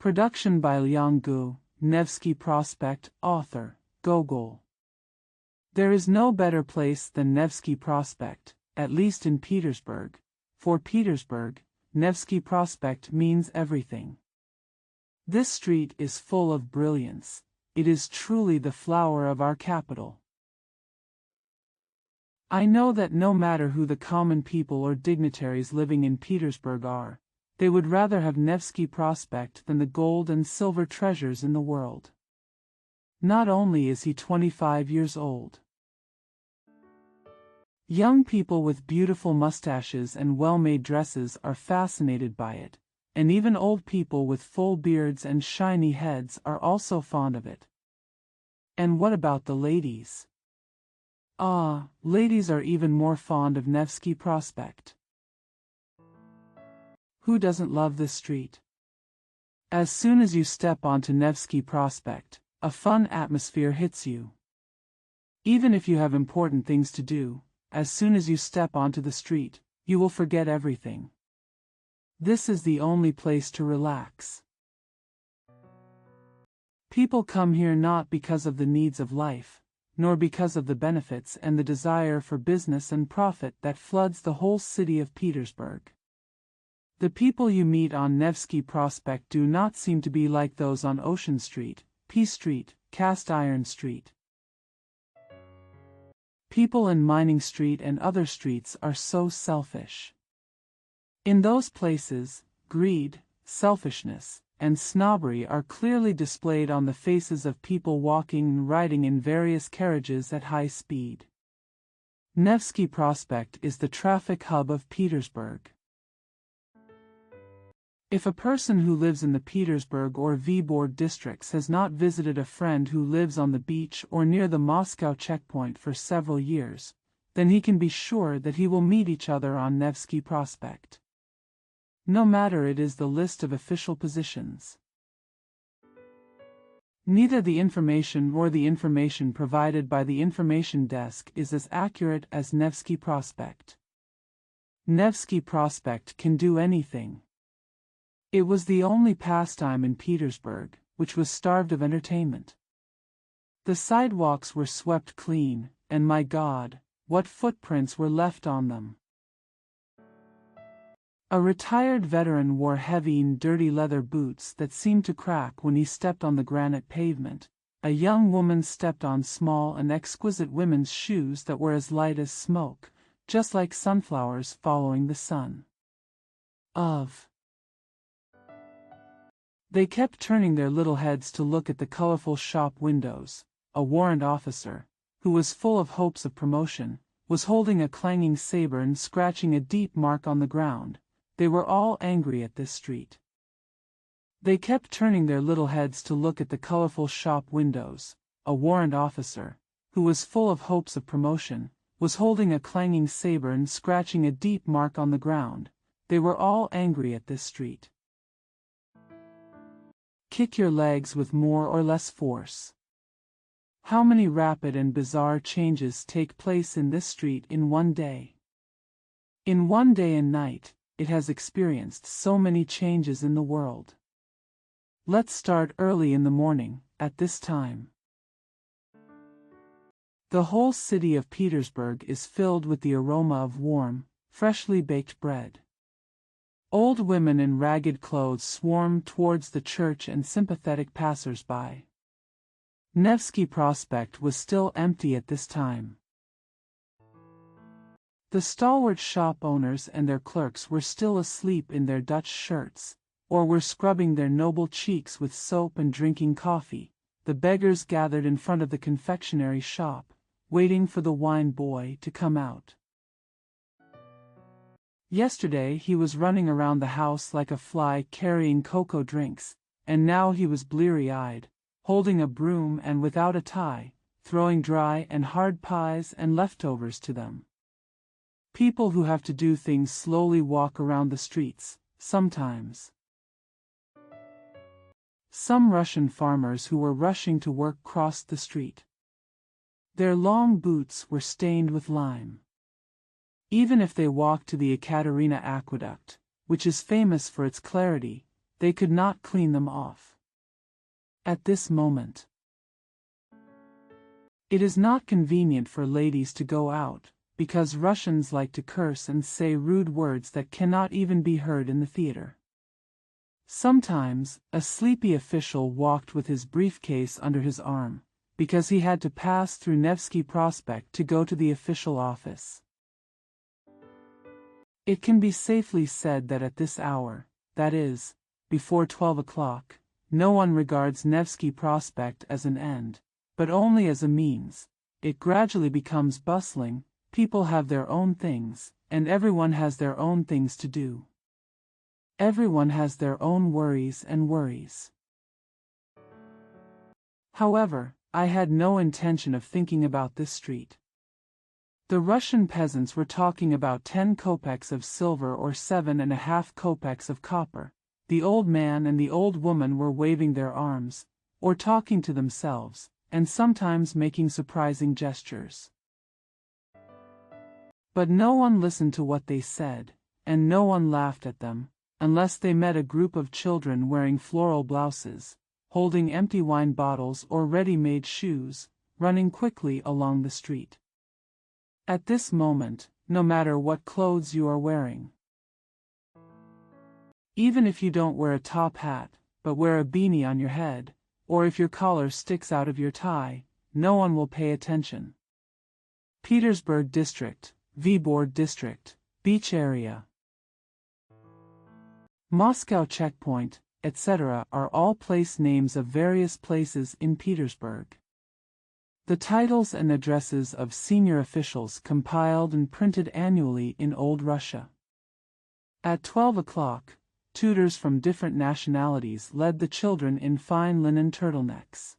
Production by Bilingual, Nevsky Prospekt, author, Gogol. There is no better place than Nevsky Prospekt, at least in Petersburg. For Petersburg, Nevsky Prospekt means everything. This street is full of brilliance. It is truly the flower of our capital. I know that no matter who the common people or dignitaries living in Petersburg are, they would rather have Nevsky Prospekt than the gold and silver treasures in the world. Not only is he 25 years old. Young people with beautiful mustaches and well-made dresses are fascinated by it, and even old people with full beards and shiny heads are also fond of it. And what about the ladies? Ah, ladies are even more fond of Nevsky Prospekt. Who doesn't love this street? As soon as you step onto Nevsky Prospekt, a fun atmosphere hits you. Even if you have important things to do, as soon as you step onto the street, you will forget everything. This is the only place to relax. People come here not because of the needs of life, nor because of the benefits and the desire for business and profit that floods the whole city of Petersburg. The people you meet on Nevsky Prospekt do not seem to be like those on Ocean Street, P Street, Cast Iron Street. People in Mining Street and other streets are so selfish. In those places, greed, selfishness, and snobbery are clearly displayed on the faces of people walking and riding in various carriages at high speed. Nevsky Prospekt is the traffic hub of Petersburg. If a person who lives in the Petersburg or Vyborg districts has not visited a friend who lives on the beach or near the Moscow checkpoint for several years, then he can be sure that he will meet each other on Nevsky Prospekt. No matter it is the list of official positions. Neither the information nor the information provided by the information desk is as accurate as Nevsky Prospekt. Nevsky Prospekt can do anything. It was the only pastime in Petersburg, which was starved of entertainment. The sidewalks were swept clean, and my God, what footprints were left on them. A retired veteran wore heavy and dirty leather boots that seemed to crack when he stepped on the granite pavement. A young woman stepped on small and exquisite women's shoes that were as light as smoke, just like sunflowers following the sun. They kept turning their little heads to look at the colorful shop windows. A warrant officer, who was full of hopes of promotion, was holding a clanging saber and scratching a deep mark on the ground. They were all angry at this street. They kept turning their little heads to look at the colorful shop windows. A warrant officer, who was full of hopes of promotion, was holding a clanging saber and scratching a deep mark on the ground. They were all angry at this street. Kick your legs with more or less force. How many rapid and bizarre changes take place in this street in one day? In one day and night, it has experienced so many changes in the world. Let's start early in the morning, at this time. The whole city of Petersburg is filled with the aroma of warm, freshly baked bread. Old women in ragged clothes swarm towards the church and sympathetic passers-by. Nevsky Prospekt was still empty at this time. The stalwart shop owners and their clerks were still asleep in their Dutch shirts, or were scrubbing their noble cheeks with soap and drinking coffee. The beggars gathered in front of the confectionery shop, waiting for the wine boy to come out. Yesterday he was running around the house like a fly carrying cocoa drinks, and now he was bleary-eyed, holding a broom and without a tie, throwing dry and hard pies and leftovers to them. People who have to do things slowly walk around the streets, sometimes. Some Russian farmers who were rushing to work crossed the street. Their long boots were stained with lime. Even if they walked to the Ekaterina Aqueduct, which is famous for its clarity, they could not clean them off. At this moment, it is not convenient for ladies to go out, because Russians like to curse and say rude words that cannot even be heard in the theater. Sometimes, a sleepy official walked with his briefcase under his arm, because he had to pass through Nevsky Prospekt to go to the official office. It can be safely said that at this hour, that is, before 12 o'clock, no one regards Nevsky Prospekt as an end, but only as a means. It gradually becomes bustling, people have their own things, and everyone has their own things to do. Everyone has their own worries and worries. However, I had no intention of thinking about this street. The Russian peasants were talking about 10 kopecks of silver or 7.5 kopecks of copper. The old man and the old woman were waving their arms, or talking to themselves, and sometimes making surprising gestures. But no one listened to what they said, and no one laughed at them, unless they met a group of children wearing floral blouses, holding empty wine bottles or ready-made shoes, running quickly along the street. At this moment, no matter what clothes you are wearing, even if you don't wear a top hat, but wear a beanie on your head, or if your collar sticks out of your tie, no one will pay attention. Petersburg District, Vybor District, Beach Area, Moscow Checkpoint, etc. are all place names of various places in Petersburg. The titles and addresses of senior officials compiled and printed annually in Old Russia. At 12 o'clock, tutors from different nationalities led the children in fine linen turtlenecks.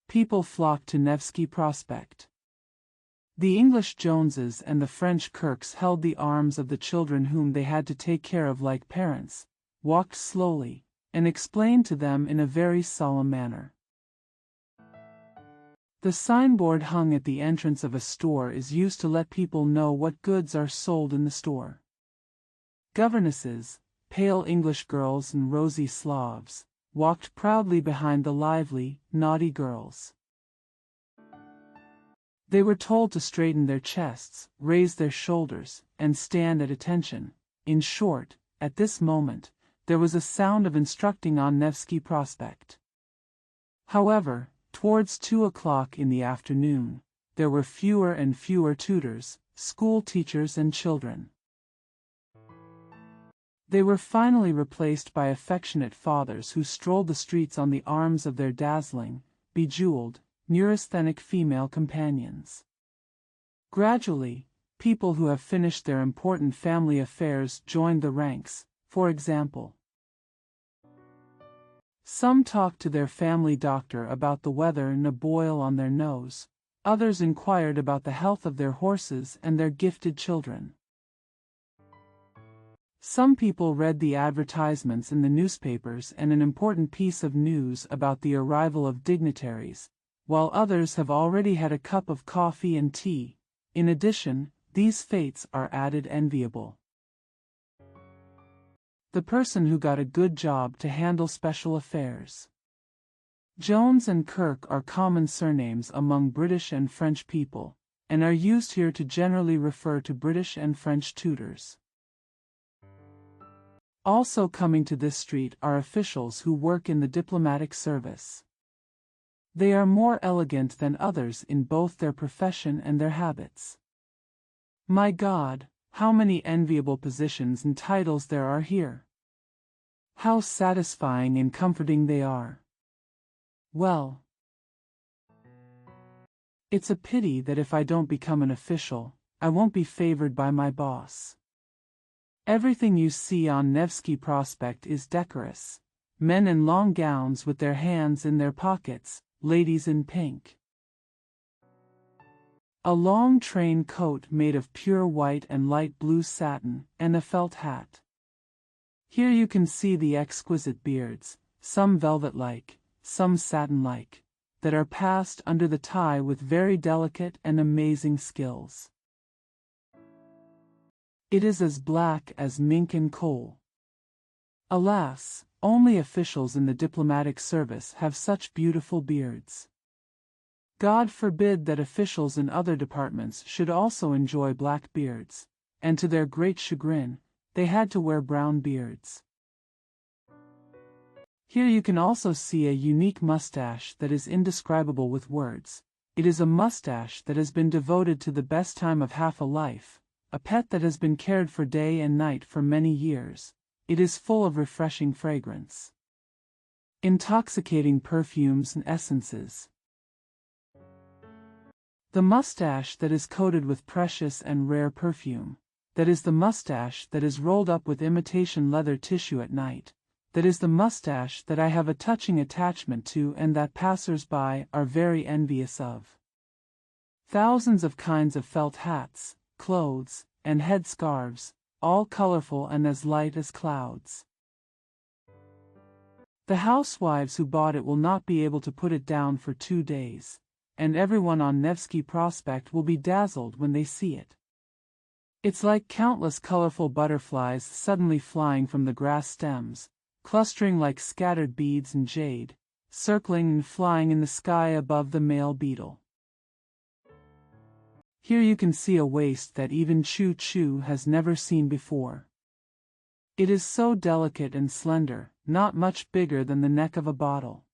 People flocked to Nevsky Prospekt. The English Joneses and the French Kirks held the arms of the children whom they had to take care of like parents, walked slowly, and explained to them in a very solemn manner. The signboard hung at the entrance of a store is used to let people know what goods are sold in the store. Governesses, pale English girls and rosy Slavs, walked proudly behind the lively, naughty girls. They were told to straighten their chests, raise their shoulders, and stand at attention. In short, at this moment, there was a sound of instructing on Nevsky Prospekt. However, towards 2 o'clock in the afternoon, there were fewer and fewer tutors, school teachers and children. They were finally replaced by affectionate fathers who strolled the streets on the arms of their dazzling, bejeweled, neurasthenic female companions. Gradually, people who have finished their important family affairs joined the ranks. For example, some talked to their family doctor about the weather and a boil on their nose, others inquired about the health of their horses and their gifted children. Some people read the advertisements in the newspapers and an important piece of news about the arrival of dignitaries, while others have already had a cup of coffee and tea. In addition, these fates are added enviable. The person who got a good job to handle special affairs. Jones and Kirk are common surnames among British and French people, and are used here to generally refer to British and French tutors. Also coming to this street are officials who work in the diplomatic service. They are more elegant than others in both their profession and their habits. My God, how many enviable positions and titles there are here! How satisfying and comforting they are! Well, it's a pity that if I don't become an official, I won't be favored by my boss. Everything you see on Nevsky Prospekt is decorous. Men in long gowns with their hands in their pockets, ladies in pink. A long train coat made of pure white and light blue satin, and a felt hat. Here you can see the exquisite beards, some velvet-like, some satin-like, that are passed under the tie with very delicate and amazing skills. It is as black as mink and coal. Alas, only officials in the diplomatic service have such beautiful beards. God forbid that officials in other departments should also enjoy black beards, and to their great chagrin, they had to wear brown beards. Here you can also see a unique mustache that is indescribable with words. It is a mustache that has been devoted to the best time of half a life, a pet that has been cared for day and night for many years. It is full of refreshing fragrance, intoxicating perfumes and essences. The mustache that is coated with precious and rare perfume, that is the mustache that is rolled up with imitation leather tissue at night, that is the mustache that I have a touching attachment to and that passers-by are very envious of. Thousands of kinds of felt hats, clothes, and headscarves, all colorful and as light as clouds. The housewives who bought it will not be able to put it down for 2 days, and everyone on Nevsky Prospekt will be dazzled when they see it. It's like countless colorful butterflies suddenly flying from the grass stems, clustering like scattered beads and jade, circling and flying in the sky above the male beetle. Here you can see a waist that even Choo Choo has never seen before. It is so delicate and slender, not much bigger than the neck of a bottle.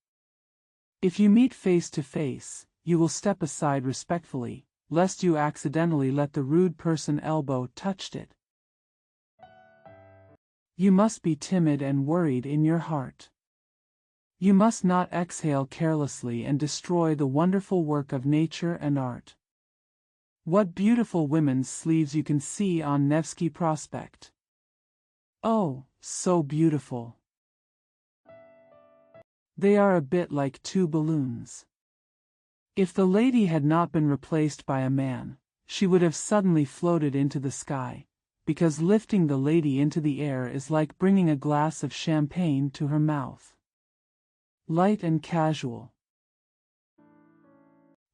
If you meet face to face, you will step aside respectfully, lest you accidentally let the rude person elbow touched it. You must be timid and worried in your heart. You must not exhale carelessly and destroy the wonderful work of nature and art. What beautiful women's sleeves you can see on Nevsky Prospekt. Oh, so beautiful. They are a bit like 2 balloons. If the lady had not been replaced by a man, she would have suddenly floated into the sky, because lifting the lady into the air is like bringing a glass of champagne to her mouth. Light and casual.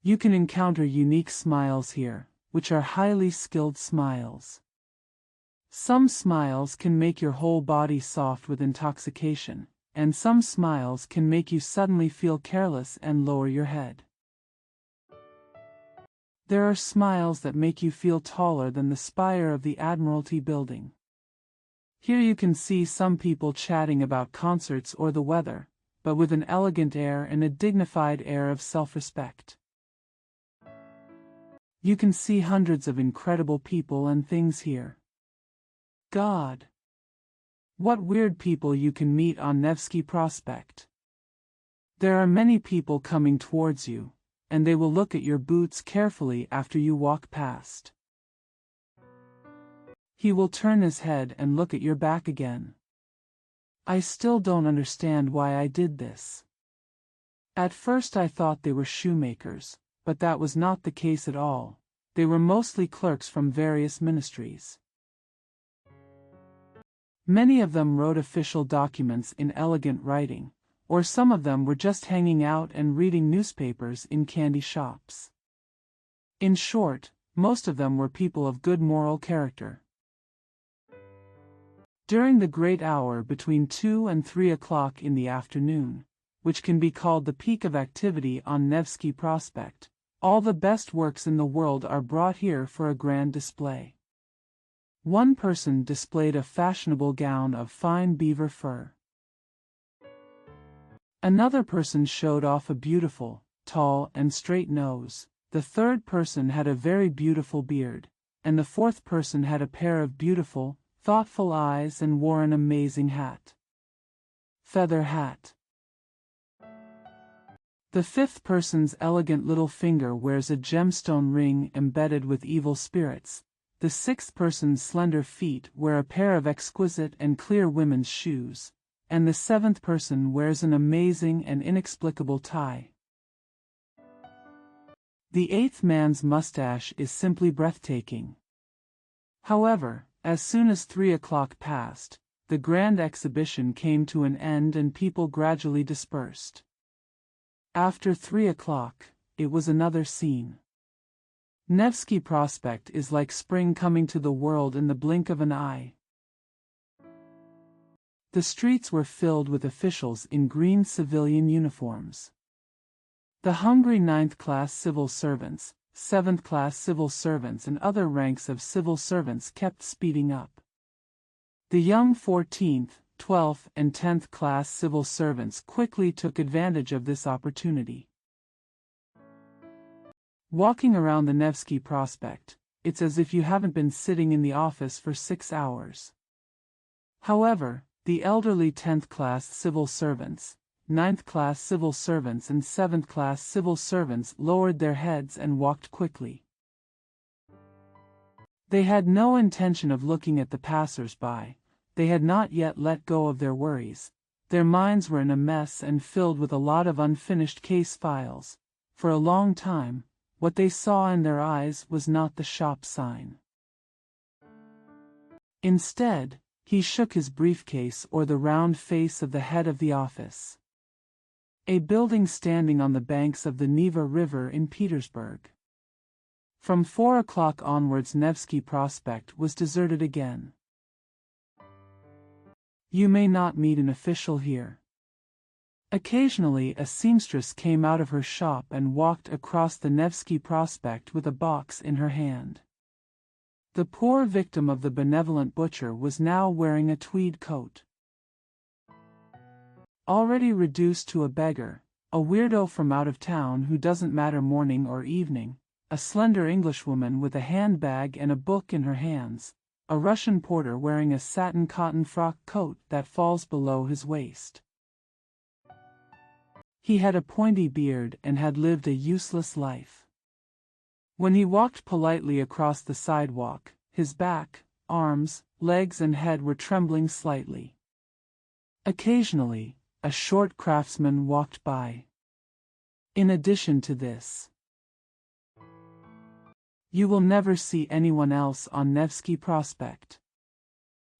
You can encounter unique smiles here, which are highly skilled smiles. Some smiles can make your whole body soft with intoxication, and some smiles can make you suddenly feel careless and lower your head. There are smiles that make you feel taller than the spire of the Admiralty building. Here you can see some people chatting about concerts or the weather, but with an elegant air and a dignified air of self-respect. You can see hundreds of incredible people and things here. God! What weird people you can meet on Nevsky Prospekt. There are many people coming towards you, and they will look at your boots carefully after you walk past. He will turn his head and look at your back again. I still don't understand why I did this. At first I thought they were shoemakers, but that was not the case at all. They were mostly clerks from various ministries. Many of them wrote official documents in elegant writing, or some of them were just hanging out and reading newspapers in candy shops. In short, most of them were people of good moral character. During the great hour between 2 and 3 o'clock in the afternoon, which can be called the peak of activity on Nevsky Prospekt, all the best works in the world are brought here for a grand display. One person displayed a fashionable gown of fine beaver fur. Another person showed off a beautiful, tall and straight nose. The third person had a very beautiful beard, and the fourth person had a pair of beautiful, thoughtful eyes and wore an amazing hat. Feather hat. The fifth person's elegant little finger wears a gemstone ring embedded with evil spirits. The sixth person's slender feet wear a pair of exquisite and clear women's shoes, and the seventh person wears an amazing and inexplicable tie. The eighth man's mustache is simply breathtaking. However, as soon as 3 o'clock passed, the grand exhibition came to an end and people gradually dispersed. After 3 o'clock, it was another scene. Nevsky Prospekt is like spring coming to the world in the blink of an eye. The streets were filled with officials in green civilian uniforms. The hungry 9th-class civil servants, 7th-class civil servants and other ranks of civil servants kept speeding up. The young 14th, 12th and 10th class civil servants quickly took advantage of this opportunity. Walking around the Nevsky Prospekt, it's as if you haven't been sitting in the office for 6 hours. However, the elderly 10th class civil servants, 9th class civil servants and 7th class civil servants lowered their heads and walked quickly. They had no intention of looking at the passers-by. They had not yet let go of their worries. Their minds were in a mess and filled with a lot of unfinished case files. For a long time, what they saw in their eyes was not the shop sign. Instead, he shook his briefcase or the round face of the head of the office. A building standing on the banks of the Neva River in Petersburg. From 4 o'clock onwards Nevsky Prospekt was deserted again. You may not meet an official here. Occasionally a seamstress came out of her shop and walked across the Nevsky Prospekt with a box in her hand. The poor victim of the benevolent butcher was now wearing a tweed coat. Already reduced to a beggar, a weirdo from out of town who doesn't matter morning or evening, a slender Englishwoman with a handbag and a book in her hands, a Russian porter wearing a satin cotton frock coat that falls below his waist. He had a pointy beard and had lived a useless life. When he walked politely across the sidewalk, his back, arms, legs and head were trembling slightly. Occasionally, a short craftsman walked by. In addition to this, you will never see anyone else on Nevsky Prospekt.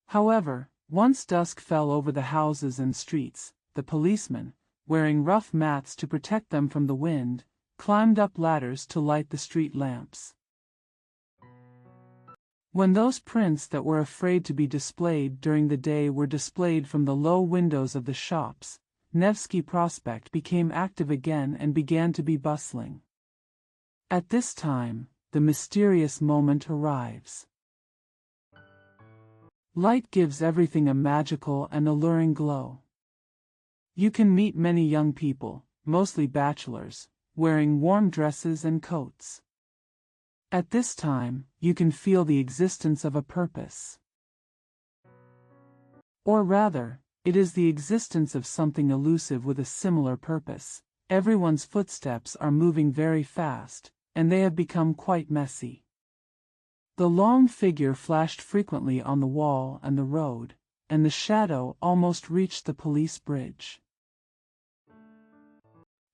However, once dusk fell over the houses and streets, the policemen, wearing rough mats to protect them from the wind, climbed up ladders to light the street lamps. When those prints that were afraid to be displayed during the day were displayed from the low windows of the shops, Nevsky Prospekt became active again and began to be bustling. At this time, the mysterious moment arrives. Light gives everything a magical and alluring glow. You can meet many young people, mostly bachelors, wearing warm dresses and coats. At this time, you can feel the existence of a purpose. Or rather, it is the existence of something elusive with a similar purpose. Everyone's footsteps are moving very fast, and they have become quite messy. The long figure flashed frequently on the wall and the road, and the shadow almost reached the police bridge.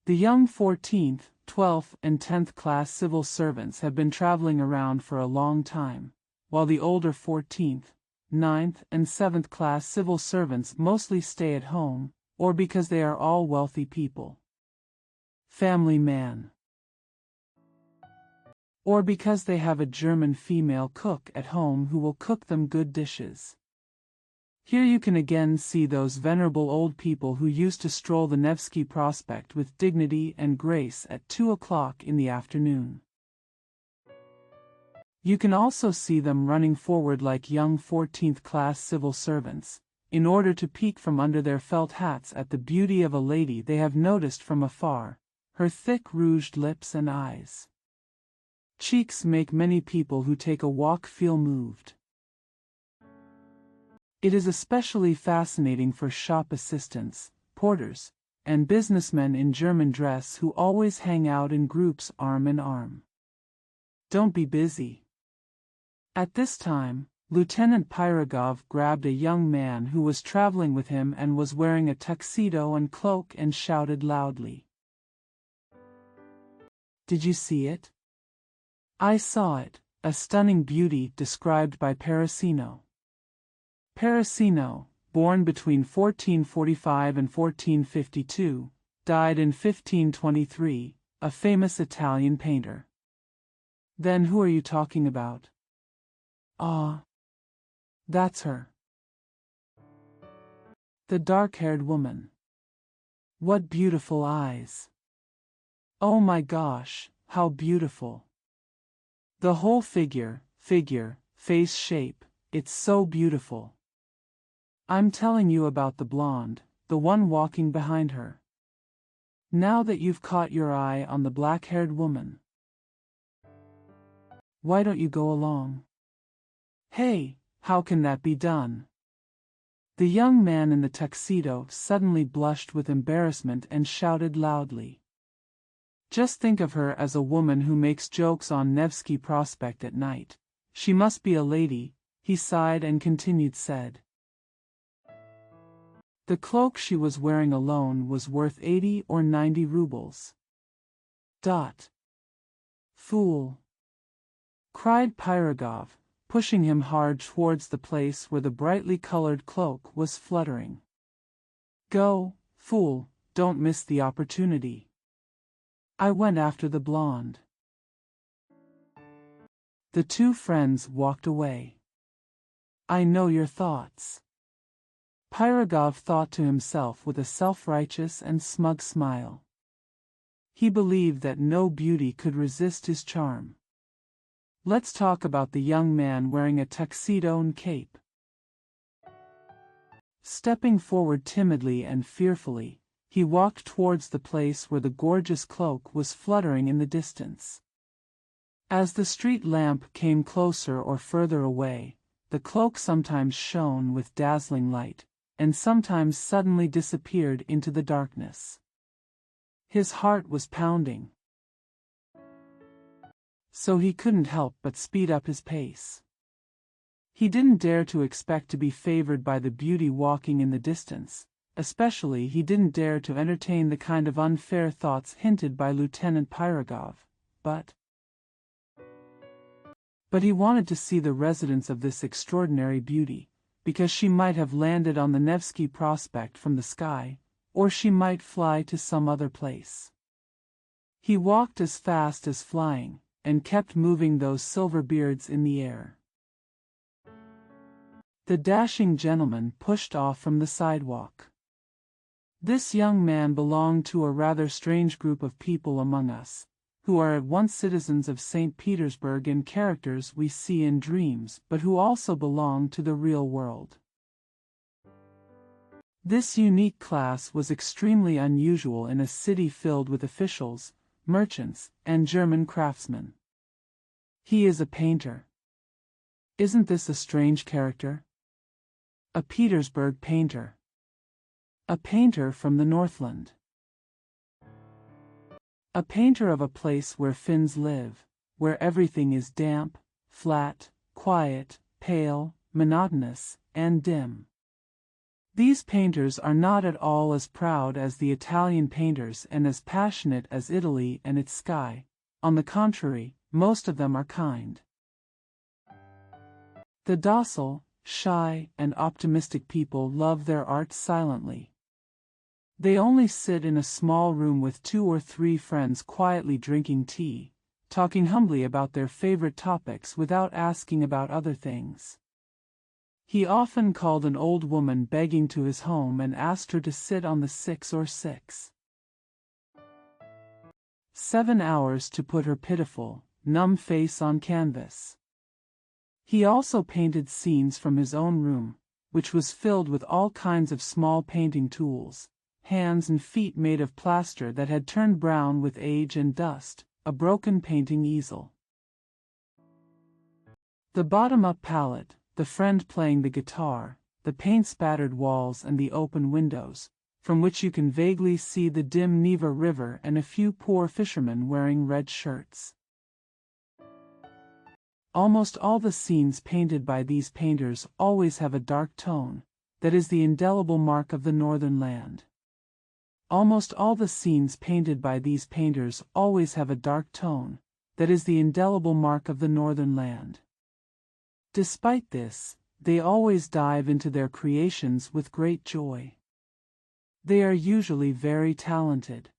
The young 14th, 12th and 10th class civil servants have been traveling around for a long time, while the older 14th, 9th and 7th class civil servants mostly stay at home, or because they are all wealthy people. Family man. Or because they have a German female cook at home who will cook them good dishes. Here you can again see those venerable old people who used to stroll the Nevsky Prospekt with dignity and grace at 2 o'clock in the afternoon. You can also see them running forward like young 14th class civil servants, in order to peek from under their felt hats at the beauty of a lady they have noticed from afar, her thick rouged lips and eyes. Cheeks make many people who take a walk feel moved. It is especially fascinating for shop assistants, porters, and businessmen in German dress who always hang out in groups arm in arm. Don't be busy. At this time, Lieutenant Pirogov grabbed a young man who was traveling with him and was wearing a tuxedo and cloak and shouted loudly. Did you see it? I saw it, a stunning beauty described by Parasino. Parasino, born between 1445 and 1452, died in 1523, a famous Italian painter. Then who are you talking about? Ah, that's her. The dark-haired woman. What beautiful eyes. Oh my gosh, how beautiful. The whole figure, face shape, it's so beautiful. I'm telling you about the blonde, the one walking behind her. Now that you've caught your eye on the black-haired woman, why don't you go along? Hey, how can that be done? The young man in the tuxedo suddenly blushed with embarrassment and shouted loudly. Just think of her as a woman who makes jokes on Nevsky Prospekt at night. She must be a lady, he sighed and said. The cloak she was wearing alone was worth 80 or 90 rubles. Fool! Cried Pirogov, pushing him hard towards the place where the brightly colored cloak was fluttering. Go, fool, don't miss the opportunity. I went after the blonde. The two friends walked away. I know your thoughts. Pirogov thought to himself with a self-righteous and smug smile. He believed that no beauty could resist his charm. Let's talk about the young man wearing a tuxedo and cape. Stepping forward timidly and fearfully, he walked towards the place where the gorgeous cloak was fluttering in the distance. As the street lamp came closer or further away, the cloak sometimes shone with dazzling light, and sometimes suddenly disappeared into the darkness. His heart was pounding, so he couldn't help but speed up his pace. He didn't dare to expect to be favored by the beauty walking in the distance, especially he didn't dare to entertain the kind of unfair thoughts hinted by Lieutenant Pirogov, but he wanted to see the residence of this extraordinary beauty, because she might have landed on the Nevsky Prospekt from the sky, or she might fly to some other place. He walked as fast as flying, and kept moving those silver beards in the air. The dashing gentleman pushed off from the sidewalk. This young man belonged to a rather strange group of people among us, who are at once citizens of St. Petersburg and characters we see in dreams but who also belong to the real world. This unique class was extremely unusual in a city filled with officials, merchants, and German craftsmen. He is a painter. Isn't this a strange character? A Petersburg painter. A painter from the Northland. A painter of a place where Finns live, where everything is damp, flat, quiet, pale, monotonous, and dim. These painters are not at all as proud as the Italian painters and as passionate as Italy and its sky. On the contrary, most of them are kind. The docile, shy, and optimistic people love their art silently. They only sit in a small room with 2 or 3 friends quietly drinking tea, talking humbly about their favorite topics without asking about other things. He often called an old woman begging to his home and asked her to sit on the 6 or 7 hours to put her pitiful, numb face on canvas. He also painted scenes from his own room, which was filled with all kinds of small painting tools, hands and feet made of plaster that had turned brown with age and dust, a broken painting easel. The bottom-up palette, the friend playing the guitar, the paint-spattered walls and the open windows, from which you can vaguely see the dim Neva River and a few poor fishermen wearing red shirts. Almost all the scenes painted by these painters always have a dark tone, that is the indelible mark of the northern land. Almost all the scenes painted by these painters always have a dark tone, that is the indelible mark of the northern land. Despite this, they always dive into their creations with great joy. They are usually very talented.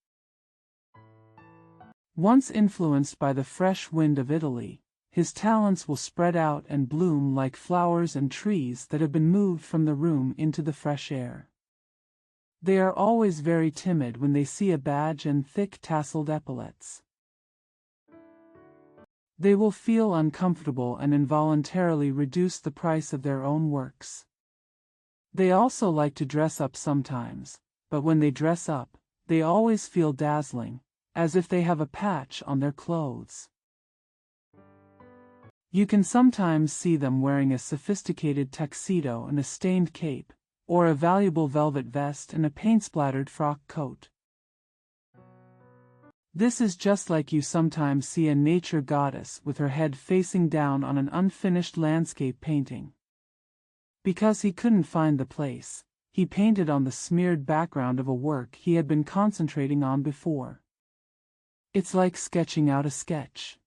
Once influenced by the fresh wind of Italy, his talents will spread out and bloom like flowers and trees that have been moved from the room into the fresh air. They are always very timid when they see a badge and thick tasseled epaulets. They will feel uncomfortable and involuntarily reduce the price of their own works. They also like to dress up sometimes, but when they dress up, they always feel dazzling, as if they have a patch on their clothes. You can sometimes see them wearing a sophisticated tuxedo and a stained cape, or a valuable velvet vest and a paint-splattered frock coat. This is just like you sometimes see a nature goddess with her head facing down on an unfinished landscape painting. Because he couldn't find the place, he painted on the smeared background of a work he had been concentrating on before. It's like sketching out a sketch.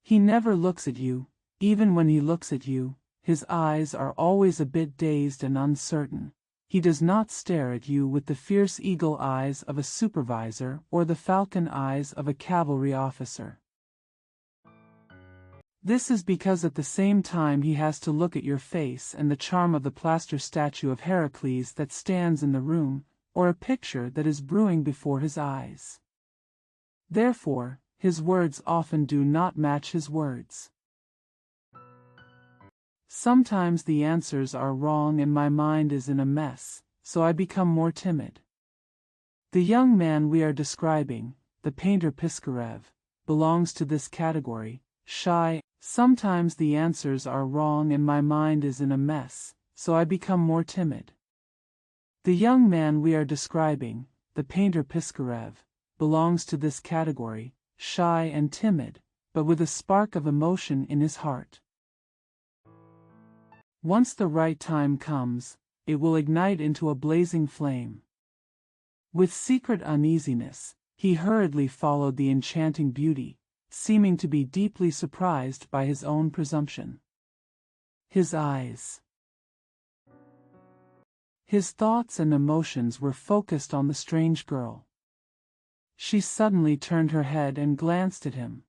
He never looks at you. Even when he looks at you, his eyes are always a bit dazed and uncertain. He does not stare at you with the fierce eagle eyes of a supervisor or the falcon eyes of a cavalry officer. This is because at the same time he has to look at your face and the charm of the plaster statue of Heracles that stands in the room, or a picture that is brewing before his eyes. Therefore, his words often do not match his words. Sometimes the answers are wrong and my mind is in a mess, so I become more timid. The young man we are describing, the painter Piskarev, belongs to this category, shy. Sometimes the answers are wrong and my mind is in a mess, so I become more timid. The young man we are describing, the painter Piskarev, belongs to this category, shy and timid, but with a spark of emotion in his heart. Once the right time comes, it will ignite into a blazing flame. With secret uneasiness, he hurriedly followed the enchanting beauty, seeming to be deeply surprised by his own presumption. His eyes. His thoughts and emotions were focused on the strange girl. She suddenly turned her head and glanced at him.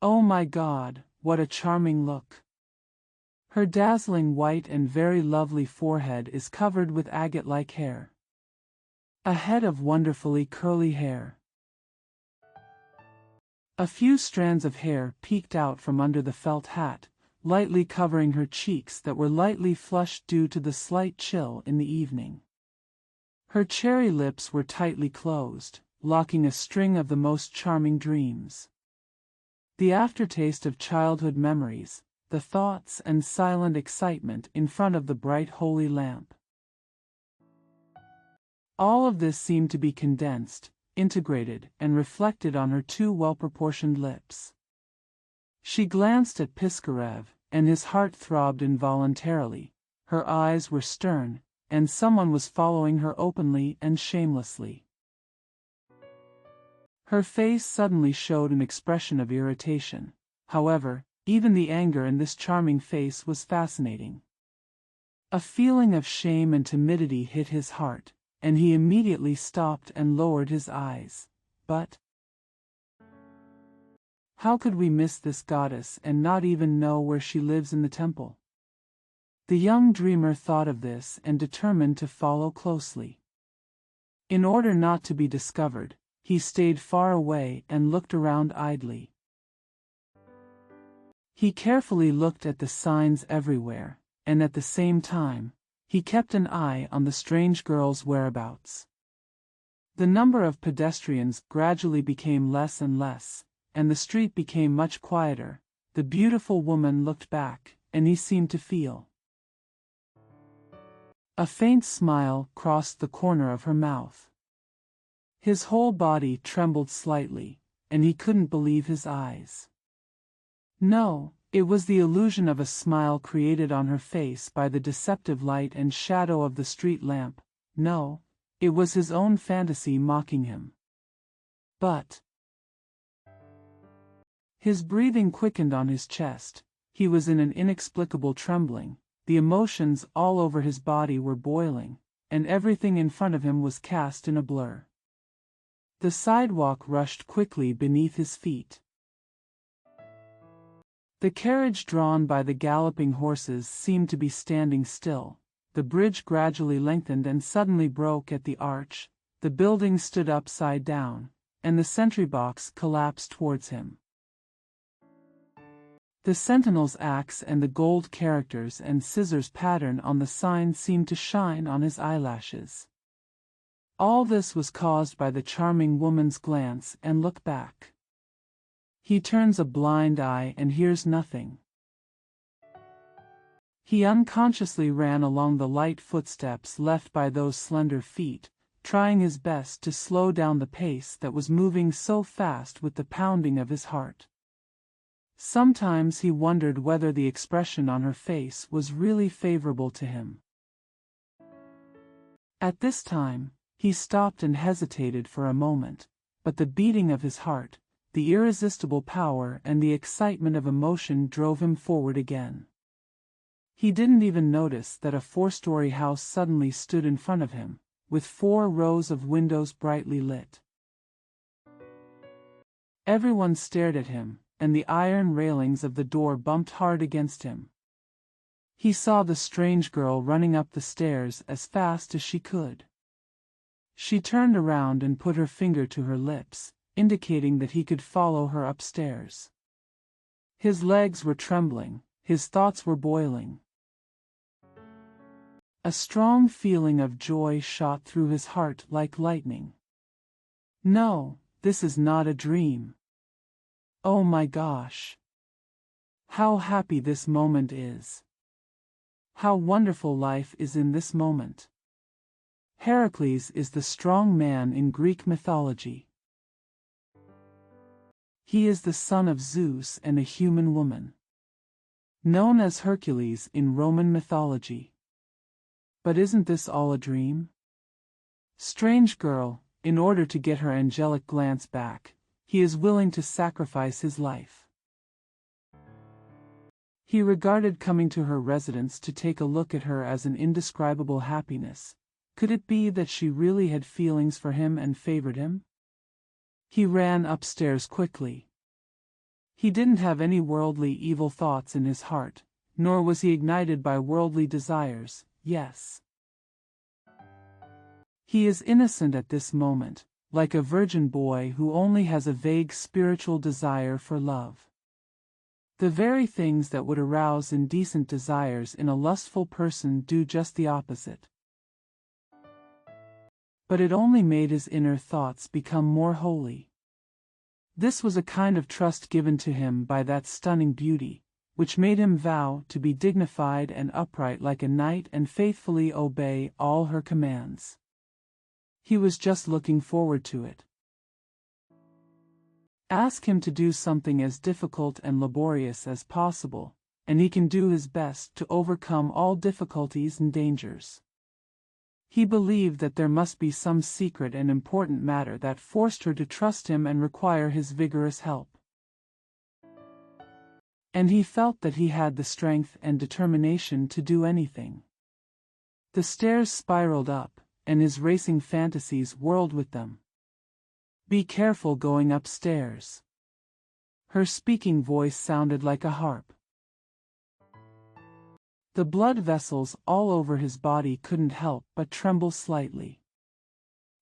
Oh my God, what a charming look! Her dazzling white and very lovely forehead is covered with agate-like hair. A head of wonderfully curly hair. A few strands of hair peeked out from under the felt hat, lightly covering her cheeks that were lightly flushed due to the slight chill in the evening. Her cherry lips were tightly closed, locking a string of the most charming dreams. The aftertaste of childhood memories, the thoughts and silent excitement in front of the bright holy lamp. All of this seemed to be condensed, integrated, and reflected on her two well-proportioned lips. She glanced at Piskarev, and his heart throbbed involuntarily. Her eyes were stern, and someone was following her openly and shamelessly. Her face suddenly showed an expression of irritation. However, even the anger in this charming face was fascinating. A feeling of shame and timidity hit his heart, and he immediately stopped and lowered his eyes. But how could we miss this goddess and not even know where she lives in the temple? The young dreamer thought of this and determined to follow closely. In order not to be discovered, he stayed far away and looked around idly. He carefully looked at the signs everywhere, and at the same time, he kept an eye on the strange girl's whereabouts. The number of pedestrians gradually became less and less, and the street became much quieter. The beautiful woman looked back, and he seemed to feel. A faint smile crossed the corner of her mouth. His whole body trembled slightly, and he couldn't believe his eyes. No, it was the illusion of a smile created on her face by the deceptive light and shadow of the street lamp. No, it was his own fantasy mocking him. But his breathing quickened on his chest. He was in an inexplicable trembling. The emotions all over his body were boiling, and everything in front of him was cast in a blur. The sidewalk rushed quickly beneath his feet. The carriage drawn by the galloping horses seemed to be standing still. the bridge gradually lengthened and suddenly broke at the arch, the building stood upside down, and the sentry box collapsed towards him. The sentinel's axe and the gold characters and scissors pattern on the sign seemed to shine on his eyelashes. All this was caused by the charming woman's glance and look back. He turns a blind eye and hears nothing. He unconsciously ran along the light footsteps left by those slender feet, trying his best to slow down the pace that was moving so fast with the pounding of his heart. Sometimes he wondered whether the expression on her face was really favorable to him. At this time, he stopped and hesitated for a moment, but the beating of his heart, the irresistible power and the excitement of emotion drove him forward again. He didn't even notice that a 4-story house suddenly stood in front of him, with 4 rows of windows brightly lit. Everyone stared at him, and the iron railings of the door bumped hard against him. He saw the strange girl running up the stairs as fast as she could. She turned around and put her finger to her lips, indicating that he could follow her upstairs. His legs were trembling, his thoughts were boiling. A strong feeling of joy shot through his heart like lightning. No, this is not a dream. Oh my gosh! How happy this moment is! How wonderful life is in this moment! Heracles is the strong man in Greek mythology. He is the son of Zeus and a human woman, known as Hercules in Roman mythology. But isn't this all a dream? Strange girl, in order to get her angelic glance back, he is willing to sacrifice his life. He regarded coming to her residence to take a look at her as an indescribable happiness. Could it be that she really had feelings for him and favored him? He ran upstairs quickly. He didn't have any worldly evil thoughts in his heart, nor was he ignited by worldly desires. Yes. He is innocent at this moment, like a virgin boy who only has a vague spiritual desire for love. The very things that would arouse indecent desires in a lustful person do just the opposite. But it only made his inner thoughts become more holy. This was a kind of trust given to him by that stunning beauty, which made him vow to be dignified and upright like a knight and faithfully obey all her commands. He was just looking forward to it. Ask him to do something as difficult and laborious as possible, and he can do his best to overcome all difficulties and dangers. He believed that there must be some secret and important matter that forced her to trust him and require his vigorous help. And he felt that he had the strength and determination to do anything. The stairs spiraled up, and his racing fantasies whirled with them. Be careful going upstairs. Her speaking voice sounded like a harp. The blood vessels all over his body couldn't help but tremble slightly.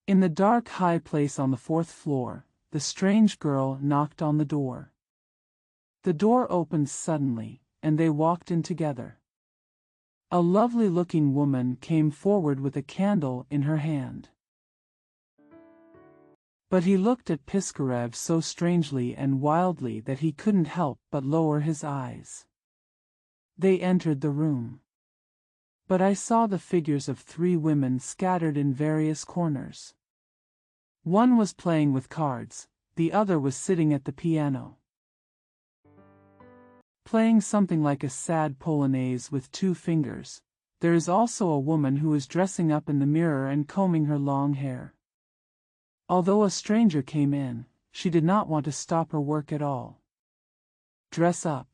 In the dark high place on the 4th floor, the strange girl knocked on the door. The door opened suddenly, and they walked in together. A lovely-looking woman came forward with a candle in her hand. But he looked at Piskarev so strangely and wildly that he couldn't help but lower his eyes. They entered the room. But I saw the figures of 3 women scattered in various corners. One was playing with cards, the other was sitting at the piano, playing something like a sad polonaise with 2 fingers. There is also a woman who is dressing up in the mirror and combing her long hair. Although a stranger came in, she did not want to stop her work at all. Dress up.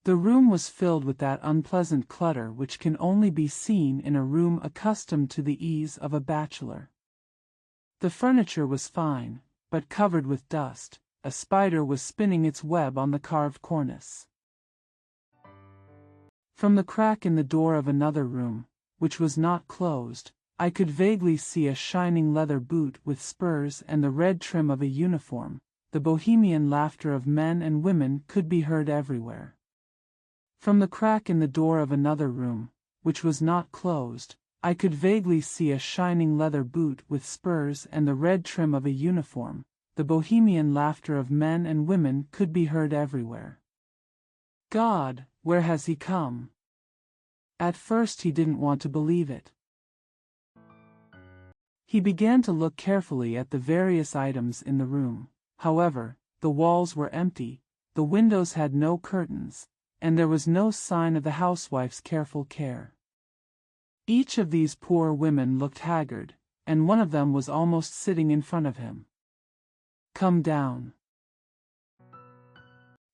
The room was filled with that unpleasant clutter which can only be seen in a room accustomed to the ease of a bachelor. The furniture was fine, but covered with dust. A spider was spinning its web on the carved cornice. From the crack in the door of another room, which was not closed, I could vaguely see a shining leather boot with spurs and the red trim of a uniform. The bohemian laughter of men and women could be heard everywhere. From the crack in the door of another room, which was not closed, I could vaguely see a shining leather boot with spurs and the red trim of a uniform. The bohemian laughter of men and women could be heard everywhere. God, where has he come? At first he didn't want to believe it. He began to look carefully at the various items in the room. However, the walls were empty, the windows had no curtains, and there was no sign of the housewife's careful care. Each of these poor women looked haggard, and one of them was almost sitting in front of him. "Come down."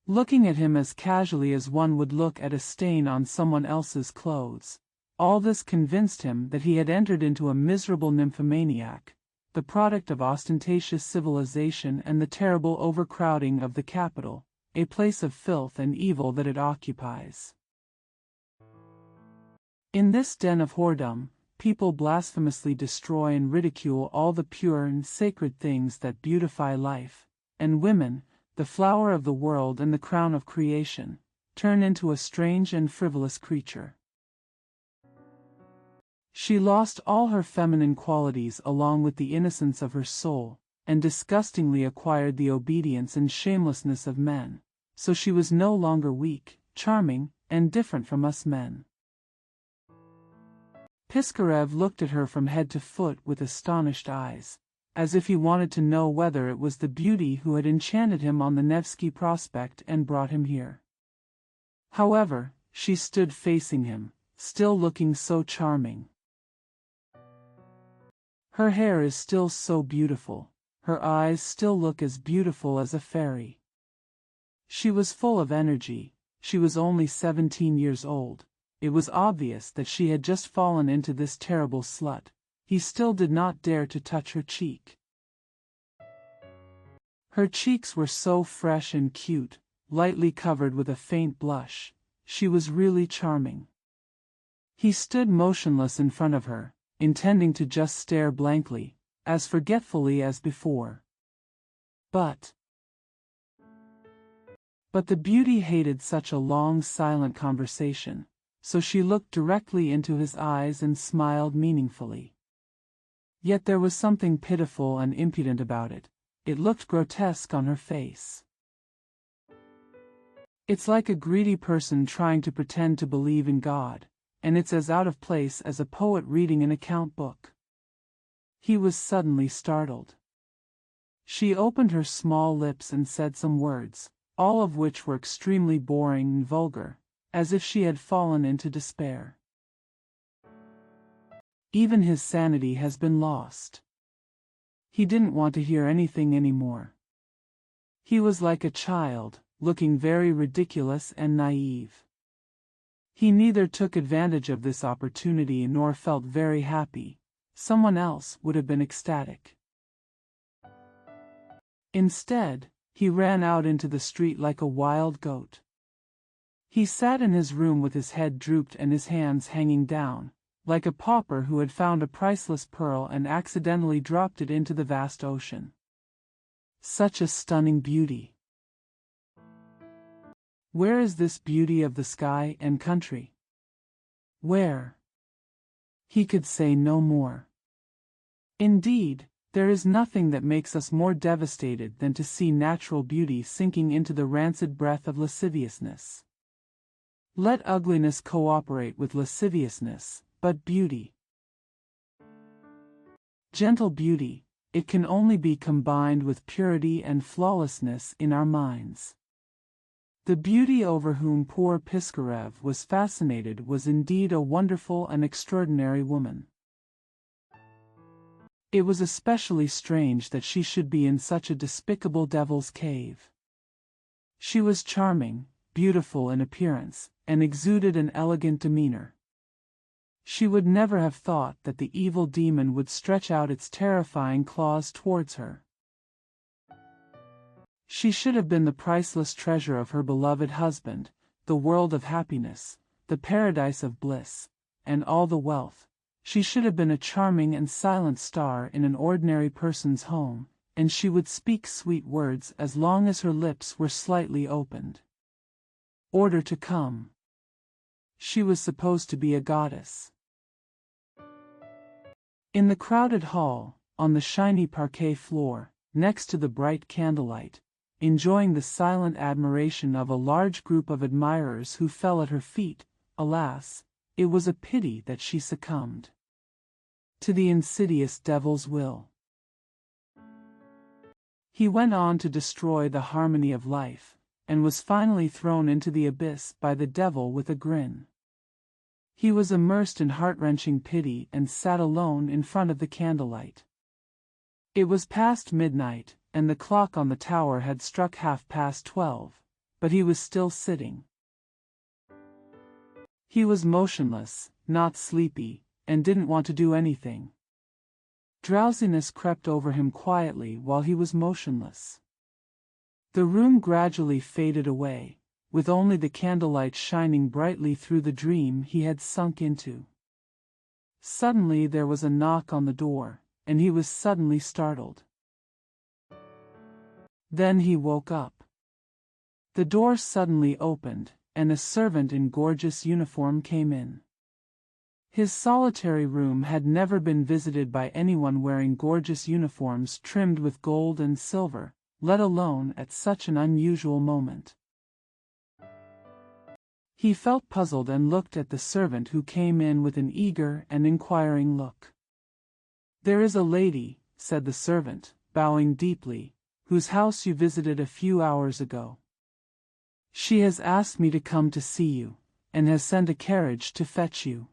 Looking at him as casually as one would look at a stain on someone else's clothes, all this convinced him that he had entered into a miserable nymphomaniac, the product of ostentatious civilization and the terrible overcrowding of the capital, a place of filth and evil that it occupies. In this den of whoredom, people blasphemously destroy and ridicule all the pure and sacred things that beautify life, and women, the flower of the world and the crown of creation, turn into a strange and frivolous creature. She lost all her feminine qualities along with the innocence of her soul, and disgustingly acquired the obedience and shamelessness of men, so she was no longer weak, charming, and different from us men. Piskarev looked at her from head to foot with astonished eyes, as if he wanted to know whether it was the beauty who had enchanted him on the Nevsky Prospekt and brought him here. However, she stood facing him, still looking so charming. Her hair is still so beautiful, her eyes still look as beautiful as a fairy. She was full of energy, she was only 17 years old. It was obvious that she had just fallen into this terrible slut. He still did not dare to touch her cheek. Her cheeks were so fresh and cute, lightly covered with a faint blush. She was really charming. He stood motionless in front of her, intending to just stare blankly, as forgetfully as before. But the beauty hated such a long silent conversation, so she looked directly into his eyes and smiled meaningfully. Yet there was something pitiful and impudent about it. It looked grotesque on her face. It's like a greedy person trying to pretend to believe in God, and it's as out of place as a poet reading an account book. He was suddenly startled. She opened her small lips and said some words, all of which were extremely boring and vulgar, as if she had fallen into despair. Even his sanity has been lost. He didn't want to hear anything anymore. He was like a child, looking very ridiculous and naive. He neither took advantage of this opportunity nor felt very happy. Someone else would have been ecstatic. Instead, he ran out into the street like a wild goat. He sat in his room with his head drooped and his hands hanging down, like a pauper who had found a priceless pearl and accidentally dropped it into the vast ocean. Such a stunning beauty. Where is this beauty of the sky and country? Where? He could say no more. Indeed, there is nothing that makes us more devastated than to see natural beauty sinking into the rancid breath of lasciviousness. Let ugliness cooperate with lasciviousness, but beauty, gentle beauty, it can only be combined with purity and flawlessness in our minds. The beauty over whom poor Piskarev was fascinated was indeed a wonderful and extraordinary woman. It was especially strange that she should be in such a despicable devil's cave. She was charming, beautiful in appearance, and exuded an elegant demeanor. She would never have thought that the evil demon would stretch out its terrifying claws towards her. She should have been the priceless treasure of her beloved husband, the world of happiness, the paradise of bliss, and all the wealth. She should have been a charming and silent star in an ordinary person's home, and she would speak sweet words as long as her lips were slightly opened. Order to come. She was supposed to be a goddess. In the crowded hall, on the shiny parquet floor, next to the bright candlelight, enjoying the silent admiration of a large group of admirers who fell at her feet, alas, it was a pity that she succumbed to the insidious devil's will. He went on to destroy the harmony of life, and was finally thrown into the abyss by the devil with a grin. He was immersed in heart-wrenching pity and sat alone in front of the candlelight. It was past midnight, and the clock on the tower had struck 12:30, but he was still sitting. He was motionless, not sleepy, and didn't want to do anything. Drowsiness crept over him quietly while he was motionless. The room gradually faded away, with only the candlelight shining brightly through the dream he had sunk into. Suddenly there was a knock on the door, and he was suddenly startled. Then he woke up. The door suddenly opened, and a servant in gorgeous uniform came in. His solitary room had never been visited by anyone wearing gorgeous uniforms trimmed with gold and silver, let alone at such an unusual moment. He felt puzzled and looked at the servant, who came in with an eager and inquiring look. "There is a lady," said the servant, bowing deeply, "whose house you visited a few hours ago. She has asked me to come to see you, and has sent a carriage to fetch you."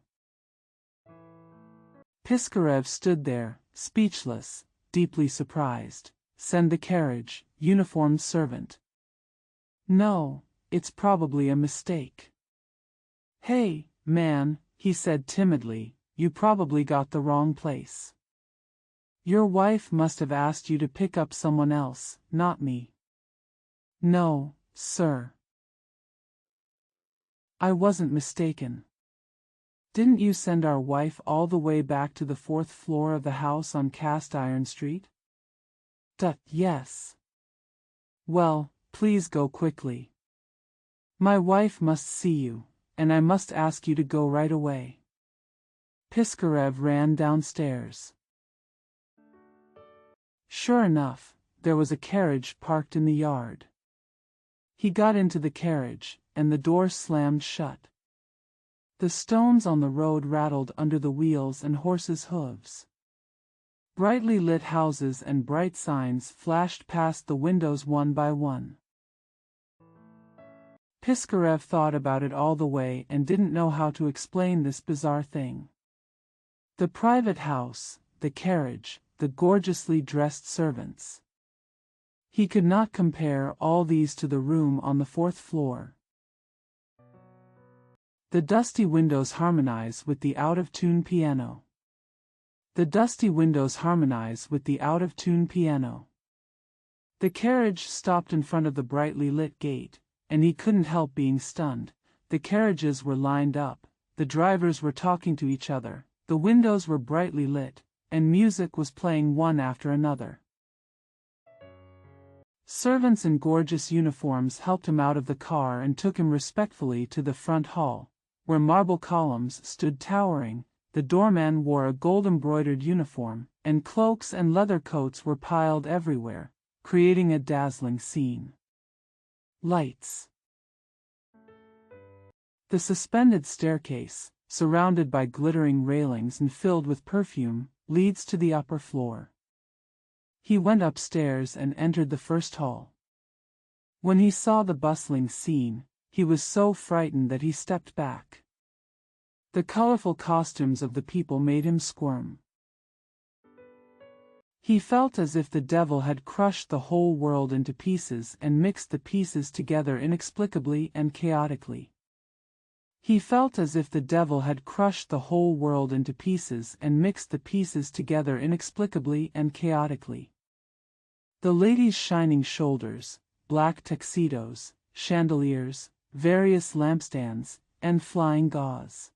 Piskarev stood there, speechless, deeply surprised. "Send the carriage, uniformed servant." "No, it's probably a mistake." "Hey, man," he said timidly, "you probably got the wrong place. Your wife must have asked you to pick up someone else, not me." "No, sir. I wasn't mistaken. Didn't you send our wife all the way back to the 4th floor of the house on Cast Iron Street?" Yes." "Well, please go quickly. My wife must see you, and I must ask you to go right away." Piskarev ran downstairs. Sure enough, there was a carriage parked in the yard. He got into the carriage, and the door slammed shut. The stones on the road rattled under the wheels and horses' hooves. Brightly lit houses and bright signs flashed past the windows one by one. Piskarev thought about it all the way and didn't know how to explain this bizarre thing. The private house, the carriage, the gorgeously dressed servants. He could not compare all these to the room on the 4th floor. The dusty windows harmonize with the out-of-tune piano. The dusty windows harmonize with the out-of-tune piano. The carriage stopped in front of the brightly lit gate, and he couldn't help being stunned. The carriages were lined up, the drivers were talking to each other, the windows were brightly lit, and music was playing one after another. Servants in gorgeous uniforms helped him out of the car and took him respectfully to the front hall, where marble columns stood towering. The doorman wore a gold-embroidered uniform, and cloaks and leather coats were piled everywhere, creating a dazzling scene. Lights. The suspended staircase, surrounded by glittering railings and filled with perfume, leads to the upper floor. He went upstairs and entered the first hall. When he saw the bustling scene, he was so frightened that he stepped back. The colorful costumes of the people made him squirm. He felt as if the devil had crushed the whole world into pieces and mixed the pieces together inexplicably and chaotically. He felt as if the devil had crushed the whole world into pieces and mixed the pieces together inexplicably and chaotically. The ladies' shining shoulders, black tuxedos, chandeliers, various lampstands, and flying gauze.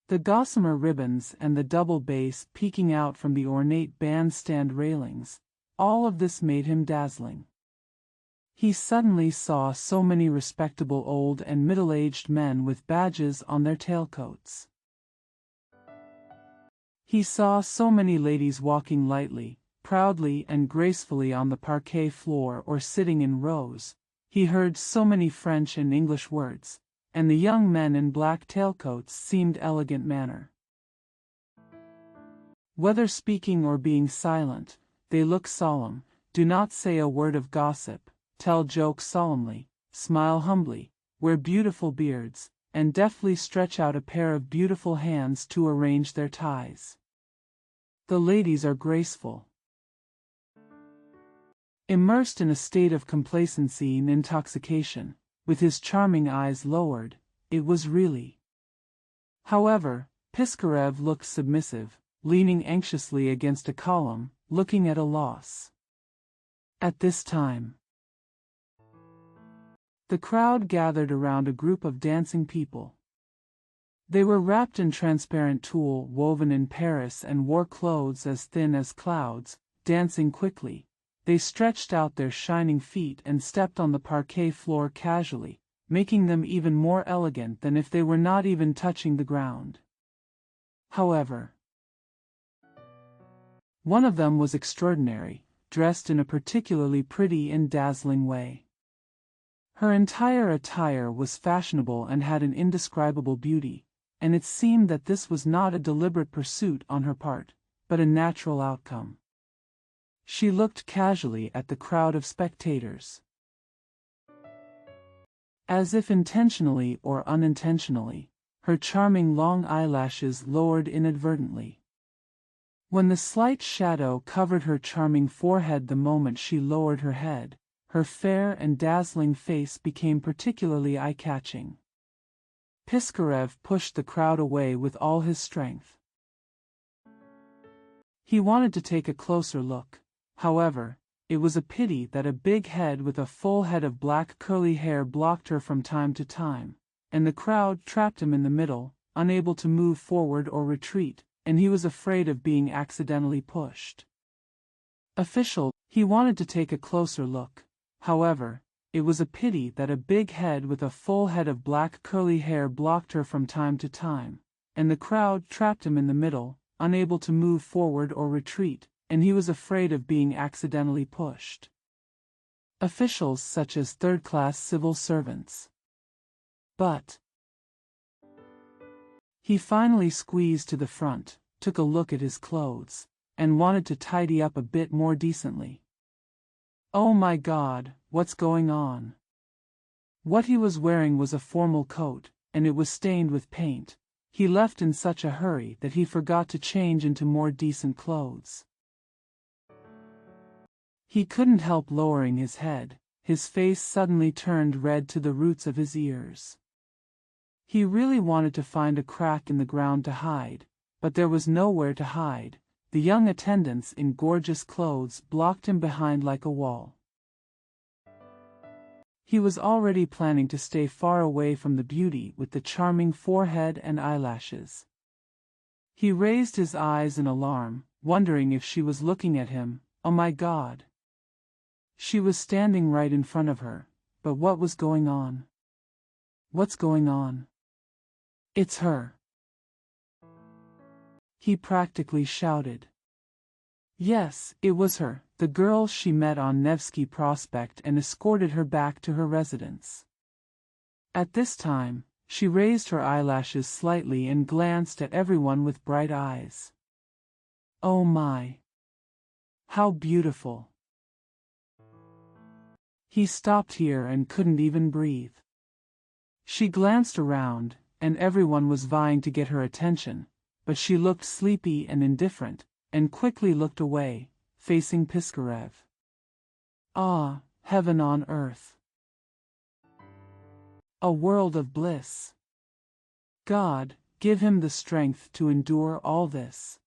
The gossamer ribbons and the double bass peeking out from the ornate bandstand railings, all of this made him dazzling. He suddenly saw so many respectable old and middle-aged men with badges on their tailcoats. He saw so many ladies walking lightly, proudly and gracefully on the parquet floor or sitting in rows. He heard so many French and English words, and the young men in black tailcoats seemed elegant manner. Whether speaking or being silent, they look solemn, do not say a word of gossip, tell jokes solemnly, smile humbly, wear beautiful beards, and deftly stretch out a pair of beautiful hands to arrange their ties. The ladies are graceful. Immersed in a state of complacency and intoxication, with his charming eyes lowered, it was really. However, Piskarev looked submissive, leaning anxiously against a column, looking at a loss. At this time, the crowd gathered around a group of dancing people. They were wrapped in transparent tulle woven in Paris and wore clothes as thin as clouds, dancing quickly. They stretched out their shining feet and stepped on the parquet floor casually, making them even more elegant than if they were not even touching the ground. However, one of them was extraordinary, dressed in a particularly pretty and dazzling way. Her entire attire was fashionable and had an indescribable beauty, and it seemed that this was not a deliberate pursuit on her part, but a natural outcome. She looked casually at the crowd of spectators. As if intentionally or unintentionally, her charming long eyelashes lowered inadvertently. When the slight shadow covered her charming forehead the moment she lowered her head, her fair and dazzling face became particularly eye-catching. Piskarev pushed the crowd away with all his strength. He wanted to take a closer look. However, it was a pity that a big head with a full head of black curly hair blocked her from time to time, and the crowd trapped him in the middle, unable to move forward or retreat, and he was afraid of being accidentally pushed. He wanted to take a closer look. However, it was a pity that a big head with a full head of black curly hair blocked her from time to time, and the crowd trapped him in the middle, unable to move forward or retreat, and he was afraid of being accidentally pushed. Officials such as third-class civil servants. But he finally squeezed to the front, took a look at his clothes, and wanted to tidy up a bit more decently. Oh my God, what's going on? What he was wearing was a formal coat, and it was stained with paint. He left in such a hurry that he forgot to change into more decent clothes. He couldn't help lowering his head. His face suddenly turned red to the roots of his ears. He really wanted to find a crack in the ground to hide, but there was nowhere to hide. The young attendants in gorgeous clothes blocked him behind like a wall. He was already planning to stay far away from the beauty with the charming forehead and eyelashes. He raised his eyes in alarm, wondering if she was looking at him. Oh my God! She was standing right in front of her, but what was going on? What's going on? It's her! He practically shouted. Yes, it was her, the girl she met on Nevsky Prospekt and escorted her back to her residence. At this time, she raised her eyelashes slightly and glanced at everyone with bright eyes. Oh my! How beautiful! He stopped here and couldn't even breathe. She glanced around, and everyone was vying to get her attention, but she looked sleepy and indifferent, and quickly looked away, facing Piskarev. Ah, heaven on earth! A world of bliss! God, give him the strength to endure all this.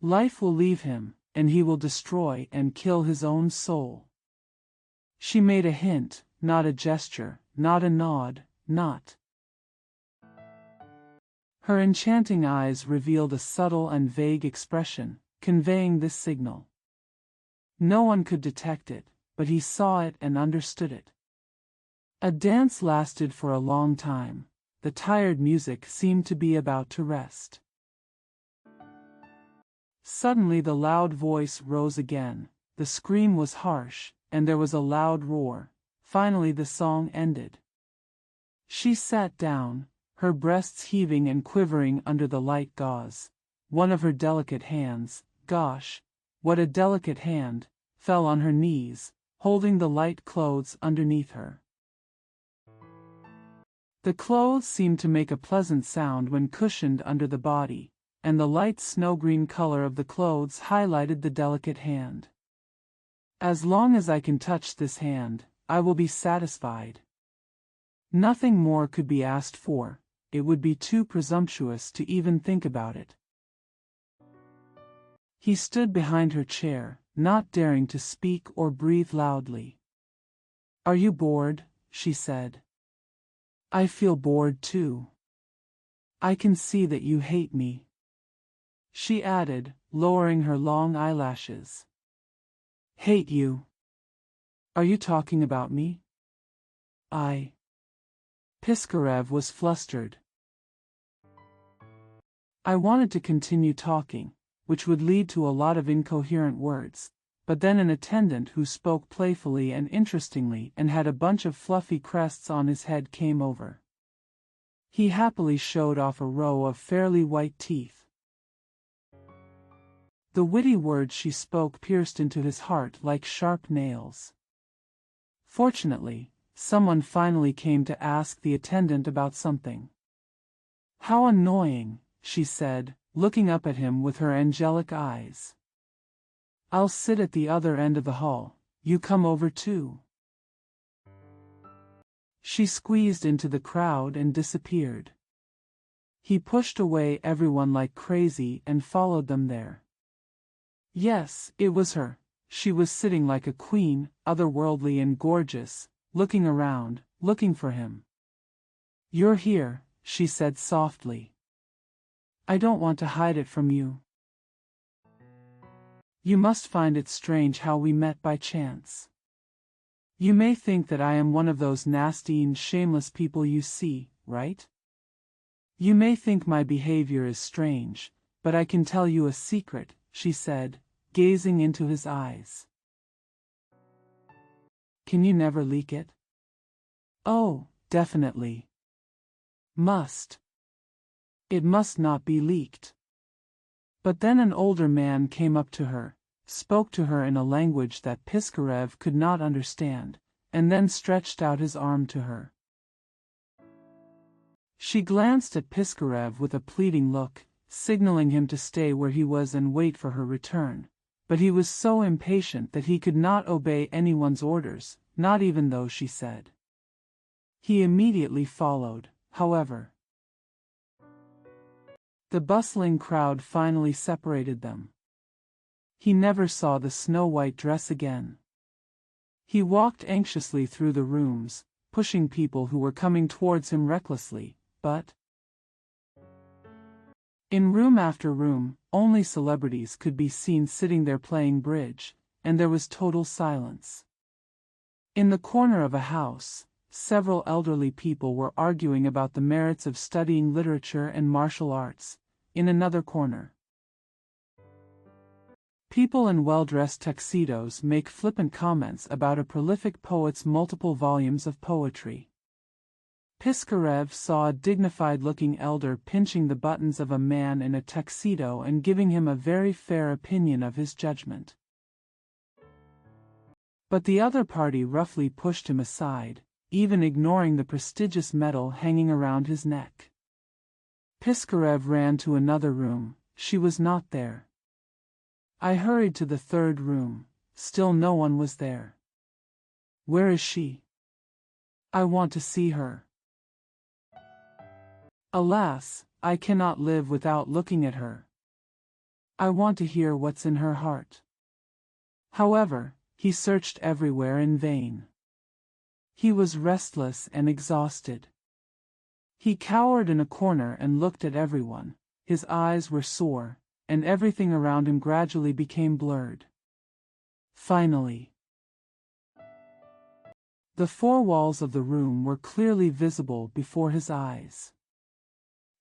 Life will leave him, and he will destroy and kill his own soul. She made a hint, not a gesture, not a nod, not. Her enchanting eyes revealed a subtle and vague expression, conveying this signal. No one could detect it, but he saw it and understood it. A dance lasted for a long time. The tired music seemed to be about to rest. Suddenly the loud voice rose again. The scream was harsh, and there was a loud roar. Finally the song ended. She sat down, her breasts heaving and quivering under the light gauze. One of her delicate hands, gosh, what a delicate hand, fell on her knees, holding the light clothes underneath her. The clothes seemed to make a pleasant sound when cushioned under the body, and the light snow-green color of the clothes highlighted the delicate hand. As long as I can touch this hand, I will be satisfied. Nothing more could be asked for. It would be too presumptuous to even think about it. He stood behind her chair, not daring to speak or breathe loudly. "Are you bored?" she said. "I feel bored too. I can see that you hate me," she added, lowering her long eyelashes. "Hate you? Are you talking about me?" Piskarev was flustered. I wanted to continue talking, which would lead to a lot of incoherent words, but then an attendant who spoke playfully and interestingly and had a bunch of fluffy crests on his head came over. He happily showed off a row of fairly white teeth. The witty words she spoke pierced into his heart like sharp nails. Fortunately, someone finally came to ask the attendant about something. "How annoying," she said, looking up at him with her angelic eyes. "I'll sit at the other end of the hall. You come over too." She squeezed into the crowd and disappeared. He pushed away everyone like crazy and followed them there. Yes, it was her. She was sitting like a queen, otherworldly and gorgeous, looking around, looking for him. "You're here," she said softly. "I don't want to hide it from you. You must find it strange how we met by chance. You may think that I am one of those nasty and shameless people you see, right? You may think my behavior is strange, but I can tell you a secret," she said, gazing into his eyes. "Can you never leak it?" "Oh, definitely. Must. It must not be leaked." But then an older man came up to her, spoke to her in a language that Piskarev could not understand, and then stretched out his arm to her. She glanced at Piskarev with a pleading look, signaling him to stay where he was and wait for her return, but he was so impatient that he could not obey anyone's orders, not even those she said. He immediately followed, however. The bustling crowd finally separated them. He never saw the snow-white dress again. He walked anxiously through the rooms, pushing people who were coming towards him recklessly, but in room after room, only celebrities could be seen sitting there playing bridge, and there was total silence. In the corner of a house, several elderly people were arguing about the merits of studying literature and martial arts. In another corner, people in well-dressed tuxedos make flippant comments about a prolific poet's multiple volumes of poetry. Piskarev saw a dignified-looking elder pinching the buttons of a man in a tuxedo and giving him a very fair opinion of his judgment. But the other party roughly pushed him aside, even ignoring the prestigious medal hanging around his neck. Piskarev ran to another room. She was not there. I hurried to the third room. Still no one was there. "Where is she? I want to see her. Alas, I cannot live without looking at her. I want to hear what's in her heart." However, he searched everywhere in vain. He was restless and exhausted. He cowered in a corner and looked at everyone. His eyes were sore, and everything around him gradually became blurred. Finally, the four walls of the room were clearly visible before his eyes.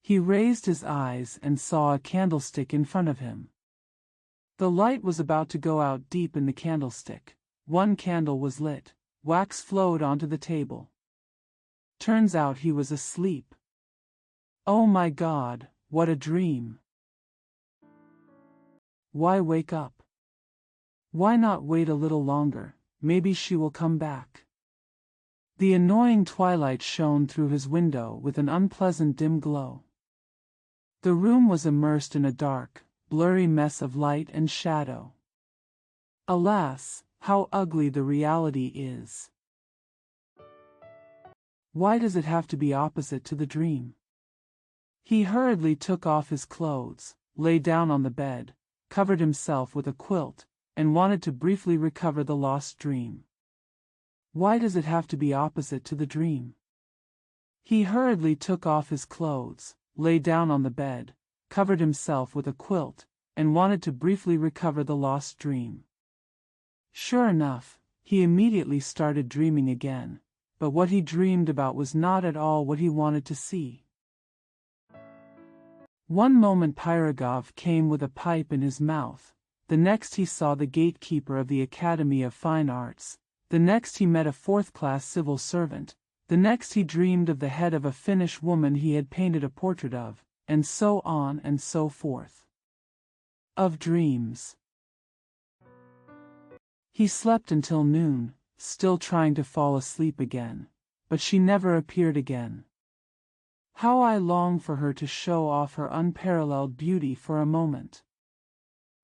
He raised his eyes and saw a candlestick in front of him. The light was about to go out deep in the candlestick. One candle was lit. Wax flowed onto the table. Turns out he was asleep. Oh my God, what a dream! Why wake up? Why not wait a little longer? Maybe she will come back. The annoying twilight shone through his window with an unpleasant dim glow. The room was immersed in a dark, blurry mess of light and shadow. Alas, how ugly the reality is. Why does it have to be opposite to the dream? He hurriedly took off his clothes, lay down on the bed, covered himself with a quilt, and wanted to briefly recover the lost dream. Why does it have to be opposite to the dream? He hurriedly took off his clothes, lay down on the bed, covered himself with a quilt, and wanted to briefly recover the lost dream. Sure enough, he immediately started dreaming again, but what he dreamed about was not at all what he wanted to see. One moment Pirogov came with a pipe in his mouth, the next he saw the gatekeeper of the Academy of Fine Arts, the next he met a fourth-class civil servant, the next he dreamed of the head of a Finnish woman he had painted a portrait of, and so on and so forth. Of dreams. He slept until noon, still trying to fall asleep again, but she never appeared again. How I long for her to show off her unparalleled beauty for a moment.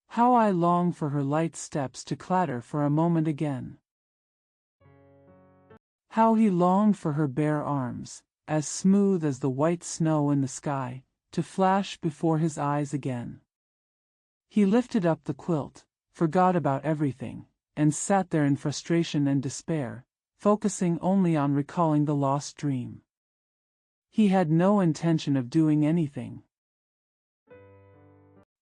How I long for her light steps to clatter for a moment again. How he longed for her bare arms, as smooth as the white snow in the sky, to flash before his eyes again. He lifted up the quilt, forgot about everything, and sat there in frustration and despair, focusing only on recalling the lost dream. He had no intention of doing anything.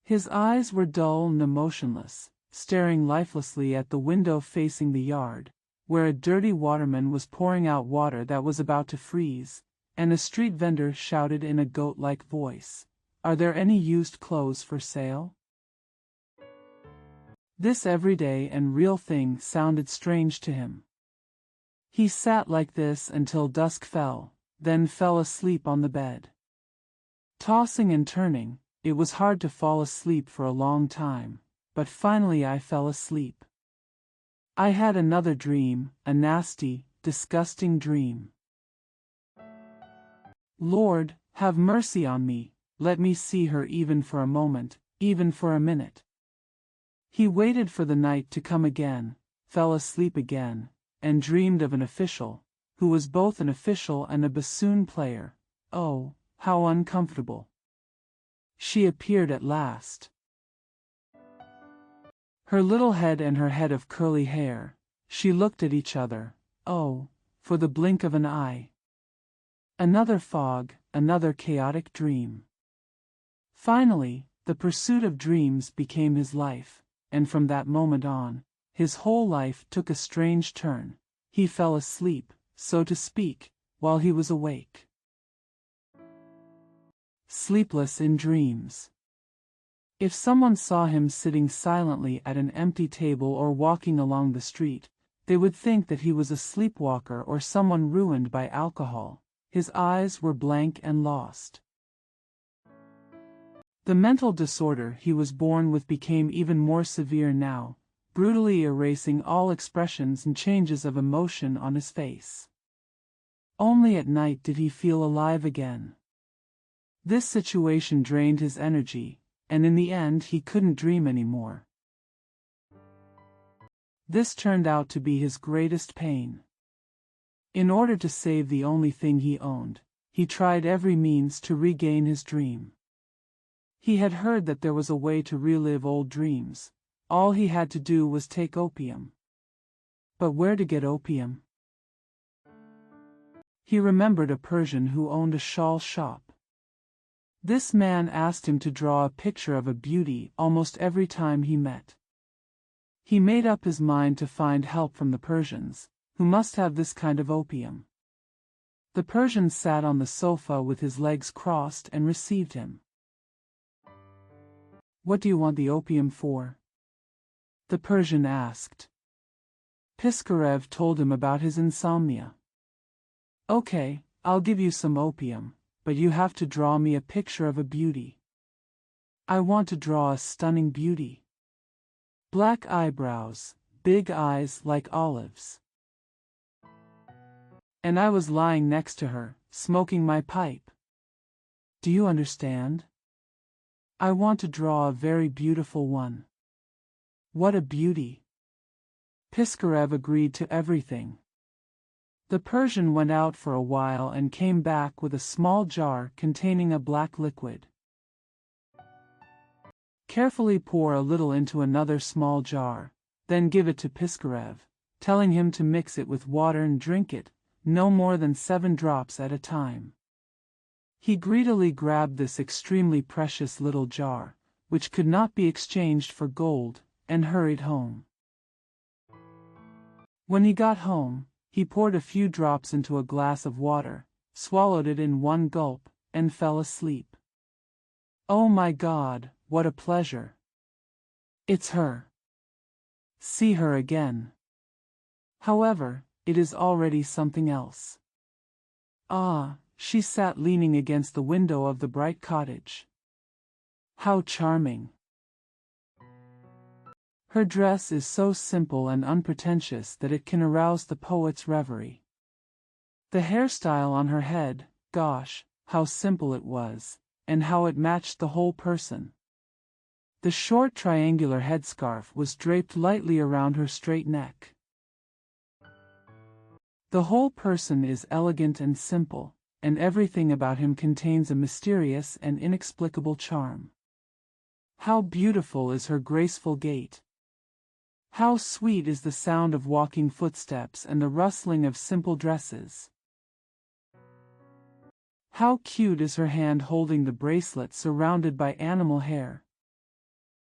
His eyes were dull and emotionless, staring lifelessly at the window facing the yard, where a dirty waterman was pouring out water that was about to freeze, and a street vendor shouted in a goat-like voice, "Are there any used clothes for sale?" This everyday and real thing sounded strange to him. He sat like this until dusk fell, then fell asleep on the bed. Tossing and turning, it was hard to fall asleep for a long time, but finally I fell asleep. I had another dream, a nasty, disgusting dream. Lord, have mercy on me, let me see her even for a moment, even for a minute. He waited for the night to come again, fell asleep again, and dreamed of an official, who was both an official and a bassoon player. Oh, how uncomfortable. She appeared at last. Her little head and her head of curly hair, she looked at each other, oh, for the blink of an eye. Another fog, another chaotic dream. Finally, the pursuit of dreams became his life, and from that moment on, his whole life took a strange turn. He fell asleep, so to speak, while he was awake. Sleepless in dreams. If someone saw him sitting silently at an empty table or walking along the street, they would think that he was a sleepwalker or someone ruined by alcohol. His eyes were blank and lost. The mental disorder he was born with became even more severe now, brutally erasing all expressions and changes of emotion on his face. Only at night did he feel alive again. This situation drained his energy, and in the end he couldn't dream anymore. This turned out to be his greatest pain. In order to save the only thing he owned, he tried every means to regain his dream. He had heard that there was a way to relive old dreams. All he had to do was take opium. But where to get opium? He remembered a Persian who owned a shawl shop. This man asked him to draw a picture of a beauty almost every time he met. He made up his mind to find help from the Persians, who must have this kind of opium. The Persian sat on the sofa with his legs crossed and received him. "What do you want the opium for?" the Persian asked. Piskarev told him about his insomnia. "Okay, I'll give you some opium, but you have to draw me a picture of a beauty. I want to draw a stunning beauty. Black eyebrows, big eyes like olives. And I was lying next to her, smoking my pipe. Do you understand? I want to draw a very beautiful one." What a beauty! Piskarev agreed to everything. The Persian went out for a while and came back with a small jar containing a black liquid. Carefully pour a little into another small jar, then give it to Piskarev, telling him to mix it with water and drink it, no more than 7 drops at a time. He greedily grabbed this extremely precious little jar, which could not be exchanged for gold, and hurried home. When he got home, he poured a few drops into a glass of water, swallowed it in one gulp, and fell asleep. Oh my God, what a pleasure! It's her. See her again. However, it is already something else. Ah, she sat leaning against the window of the bright cottage. How charming! Her dress is so simple and unpretentious that it can arouse the poet's reverie. The hairstyle on her head, gosh, how simple it was, and how it matched the whole person. The short triangular headscarf was draped lightly around her straight neck. The whole person is elegant and simple, and everything about him contains a mysterious and inexplicable charm. How beautiful is her graceful gait! How sweet is the sound of walking footsteps and the rustling of simple dresses! How cute is her hand holding the bracelet surrounded by animal hair!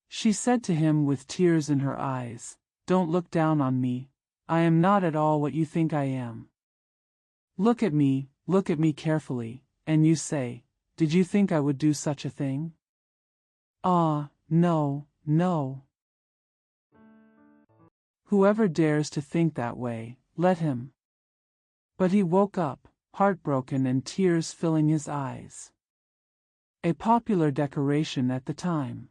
She said to him with tears in her eyes, "Don't look down on me, I am not at all what you think I am. Look at me carefully, and you say, did you think I would do such a thing? Ah, no, no. Whoever dares to think that way, let him." But he woke up, heartbroken and tears filling his eyes. A popular decoration at the time.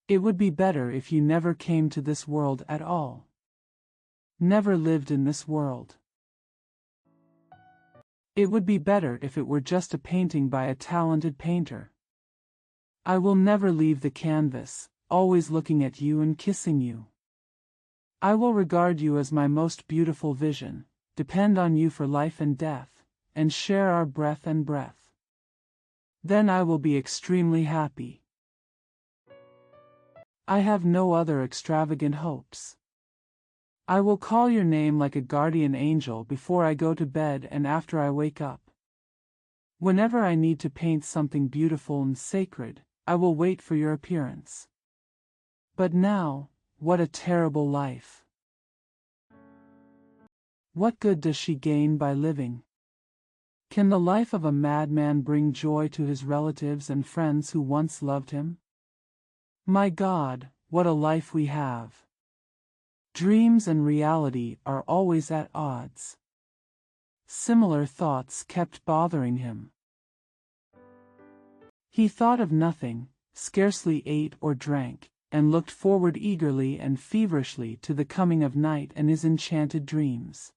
It would be better if you never came to this world at all. Never lived in this world. It would be better if it were just a painting by a talented painter. I will never leave the canvas, always looking at you and kissing you. I will regard you as my most beautiful vision, depend on you for life and death, and share our breath and breath. Then I will be extremely happy. I have no other extravagant hopes. I will call your name like a guardian angel before I go to bed and after I wake up. Whenever I need to paint something beautiful and sacred, I will wait for your appearance. But now, what a terrible life! What good does she gain by living? Can the life of a madman bring joy to his relatives and friends who once loved him? My God, what a life we have! Dreams and reality are always at odds. Similar thoughts kept bothering him. He thought of nothing, scarcely ate or drank, and looked forward eagerly and feverishly to the coming of night and his enchanted dreams.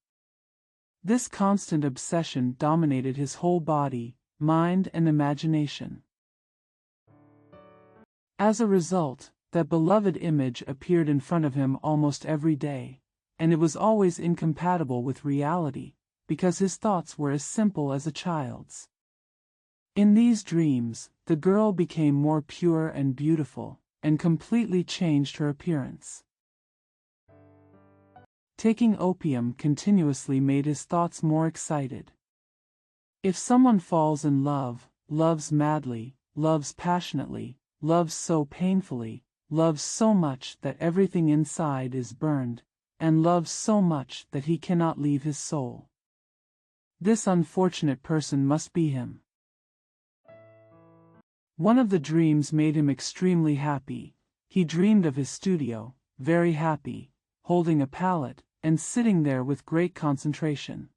This constant obsession dominated his whole body, mind, and imagination. As a result, that beloved image appeared in front of him almost every day, and it was always incompatible with reality, because his thoughts were as simple as a child's. In these dreams, the girl became more pure and beautiful, and completely changed her appearance. Taking opium continuously made his thoughts more excited. If someone falls in love, loves madly, loves passionately, loves so painfully, loves so much that everything inside is burned, and loves so much that he cannot leave his soul, this unfortunate person must be him. One of the dreams made him extremely happy. He dreamed of his studio, very happy, holding a palette, and sitting there with great concentration.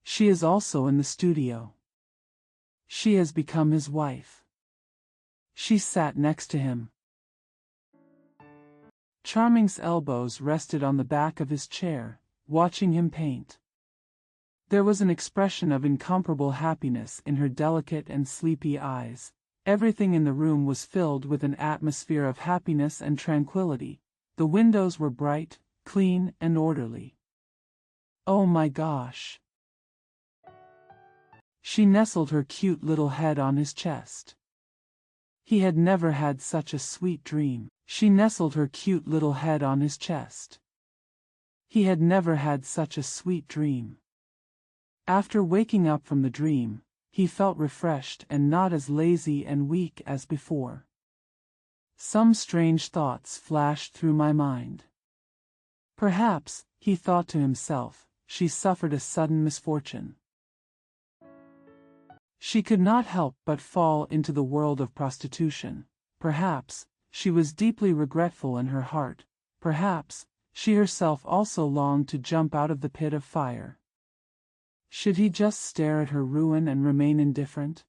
She is also in the studio. She has become his wife. She sat next to him. Charming's elbows rested on the back of his chair, watching him paint. There was an expression of incomparable happiness in her delicate and sleepy eyes. Everything in the room was filled with an atmosphere of happiness and tranquility. The windows were bright, clean, and orderly. Oh my gosh! She nestled her cute little head on his chest. He had never had such a sweet dream. She nestled her cute little head on his chest. He had never had such a sweet dream. After waking up from the dream, he felt refreshed and not as lazy and weak as before. Some strange thoughts flashed through my mind. Perhaps, he thought to himself, she suffered a sudden misfortune. She could not help but fall into the world of prostitution. Perhaps, she was deeply regretful in her heart. Perhaps, she herself also longed to jump out of the pit of fire. Should he just stare at her ruin and remain indifferent?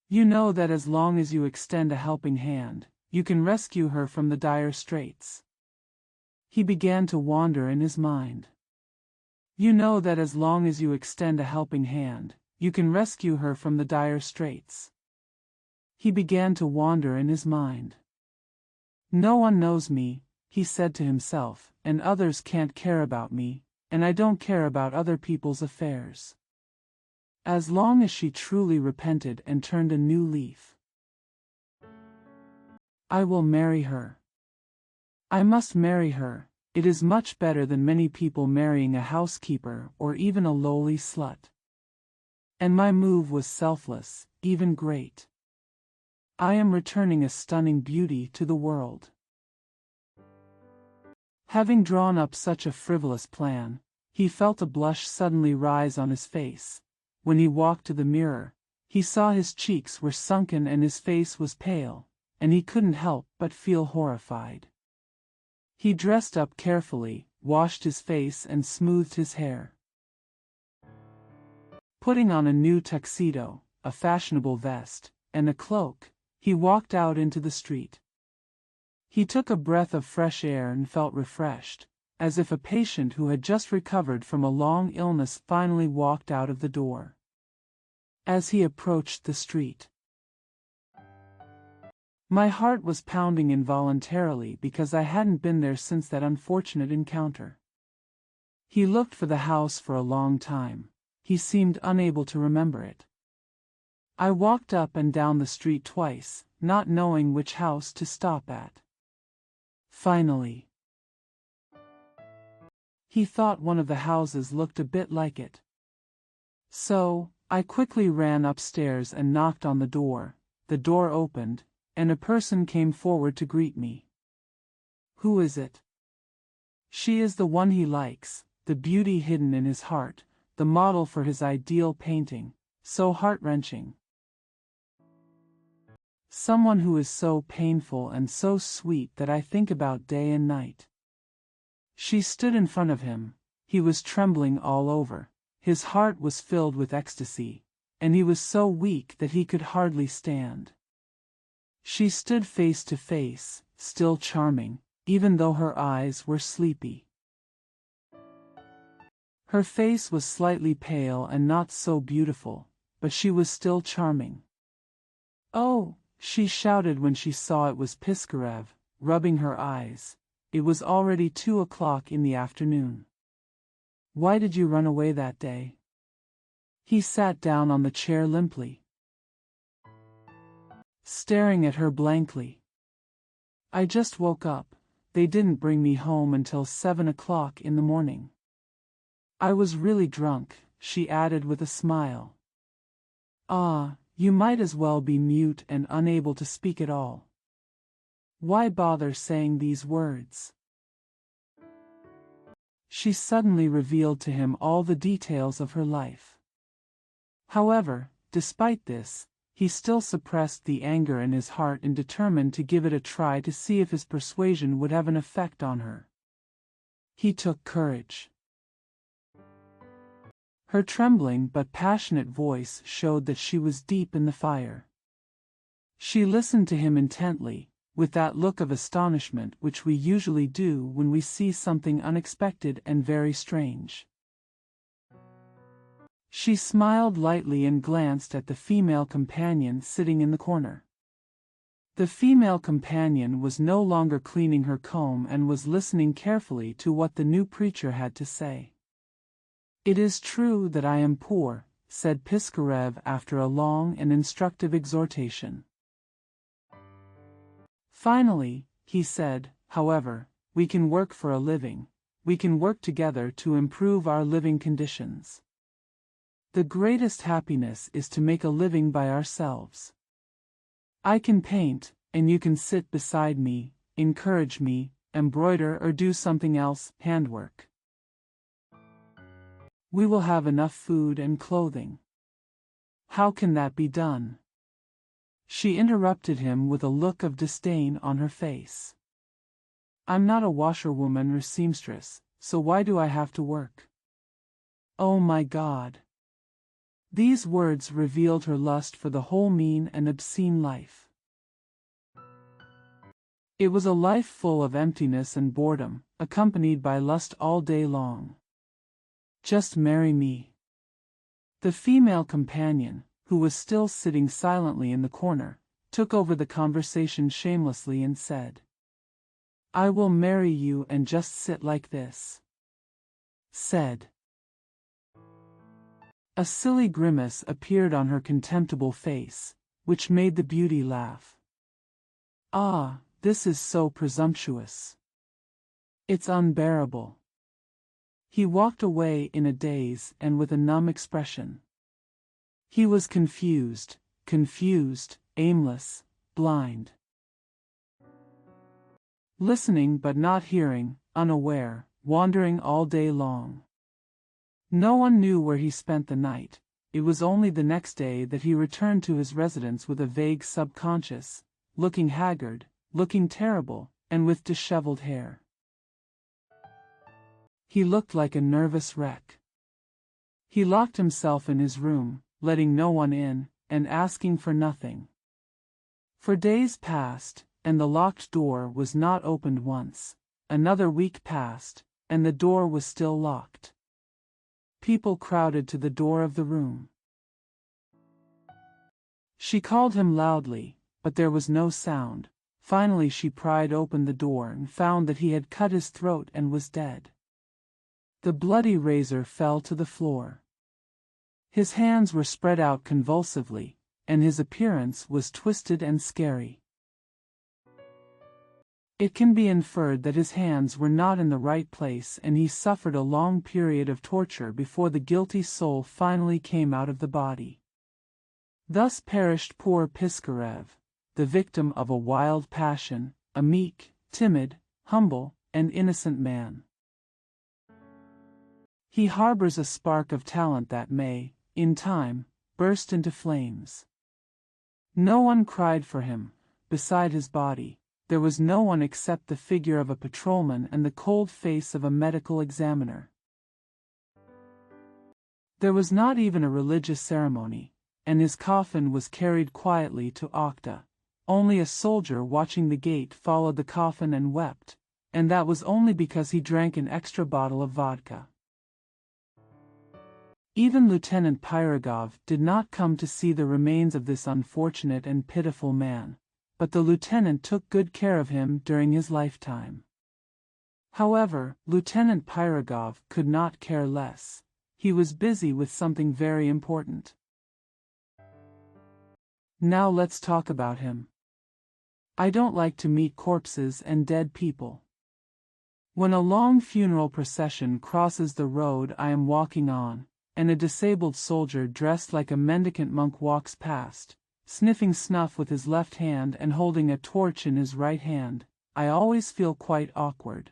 You know that as long as you extend a helping hand, you can rescue her from the dire straits. He began to wander in his mind. You know that as long as you extend a helping hand, you can rescue her from the dire straits. He began to wander in his mind. No one knows me, he said to himself, and others can't care about me, and I don't care about other people's affairs. As long as she truly repented and turned a new leaf. I will marry her. I must marry her. It is much better than many people marrying a housekeeper or even a lowly slut. And my move was selfless, even great. I am returning a stunning beauty to the world. Having drawn up such a frivolous plan, he felt a blush suddenly rise on his face. When he walked to the mirror, he saw his cheeks were sunken and his face was pale, and he couldn't help but feel horrified. He dressed up carefully, washed his face and smoothed his hair. Putting on a new tuxedo, a fashionable vest, and a cloak, he walked out into the street. He took a breath of fresh air and felt refreshed, as if a patient who had just recovered from a long illness finally walked out of the door. As he approached the street, my heart was pounding involuntarily because I hadn't been there since that unfortunate encounter. He looked for the house for a long time. He seemed unable to remember it. I walked up and down the street twice, not knowing which house to stop at. Finally, he thought one of the houses looked a bit like it. So, I quickly ran upstairs and knocked on the door. The door opened, and a person came forward to greet me. Who is it? She is the one he likes, the beauty hidden in his heart, the model for his ideal painting, so heart-wrenching. Someone who is so painful and so sweet that I think about day and night. She stood in front of him. He was trembling all over. His heart was filled with ecstasy, and he was so weak that he could hardly stand. She stood face to face, still charming, even though her eyes were sleepy. Her face was slightly pale and not so beautiful, but she was still charming. Oh, she shouted when she saw it was Piskarev, rubbing her eyes. It was already 2 o'clock in the afternoon. Why did you run away that day? He sat down on the chair limply, staring at her blankly. I just woke up. They didn't bring me home until 7 o'clock in the morning. I was really drunk, she added with a smile. Ah, you might as well be mute and unable to speak at all. Why bother saying these words? She suddenly revealed to him all the details of her life. However, despite this, he still suppressed the anger in his heart and determined to give it a try to see if his persuasion would have an effect on her. He took courage. Her trembling but passionate voice showed that she was deep in the fire. She listened to him intently, with that look of astonishment which we usually do when we see something unexpected and very strange. She smiled lightly and glanced at the female companion sitting in the corner. The female companion was no longer cleaning her comb and was listening carefully to what the new preacher had to say. "It is true that I am poor," said Piskarev after a long and instructive exhortation. "Finally," he said, "however, we can work for a living. We can work together to improve our living conditions. The greatest happiness is to make a living by ourselves. I can paint, and you can sit beside me, encourage me, embroider or do something else, handwork. We will have enough food and clothing. How can that be done?" She interrupted him with a look of disdain on her face. "I'm not a washerwoman or seamstress, so why do I have to work? Oh my God!" These words revealed her lust for the whole mean and obscene life. It was a life full of emptiness and boredom, accompanied by lust all day long. "Just marry me." The female companion, who was still sitting silently in the corner, took over the conversation shamelessly and said, "I will marry you and just sit like this." Said. A silly grimace appeared on her contemptible face, which made the beauty laugh. "Ah, this is so presumptuous. It's unbearable." He walked away in a daze and with a numb expression. He was confused, aimless, blind. Listening but not hearing, unaware, wandering all day long. No one knew where he spent the night. It was only the next day that he returned to his residence with a vague subconscious, looking haggard, looking terrible, and with disheveled hair. He looked like a nervous wreck. He locked himself in his room, letting no one in, and asking for nothing. For days passed, and the locked door was not opened once. Another week passed, and the door was still locked. People crowded to the door of the room. She called him loudly, but there was no sound. Finally she pried open the door and found that he had cut his throat and was dead. The bloody razor fell to the floor. His hands were spread out convulsively, and his appearance was twisted and scary. It can be inferred that his hands were not in the right place and he suffered a long period of torture before the guilty soul finally came out of the body. Thus perished poor Piskarev, the victim of a wild passion, a meek, timid, humble, and innocent man. He harbors a spark of talent that may, in time, burst into flames. No one cried for him. Beside his body, there was no one except the figure of a patrolman and the cold face of a medical examiner. There was not even a religious ceremony, and his coffin was carried quietly to Okta. Only a soldier watching the gate followed the coffin and wept, and that was only because he drank an extra bottle of vodka. Even Lieutenant Pirogov did not come to see the remains of this unfortunate and pitiful man, but the lieutenant took good care of him during his lifetime. However, Lieutenant Pirogov could not care less. He was busy with something very important. Now let's talk about him. I don't like to meet corpses and dead people. When a long funeral procession crosses the road I am walking on, and a disabled soldier dressed like a mendicant monk walks past, sniffing snuff with his left hand and holding a torch in his right hand, I always feel quite awkward.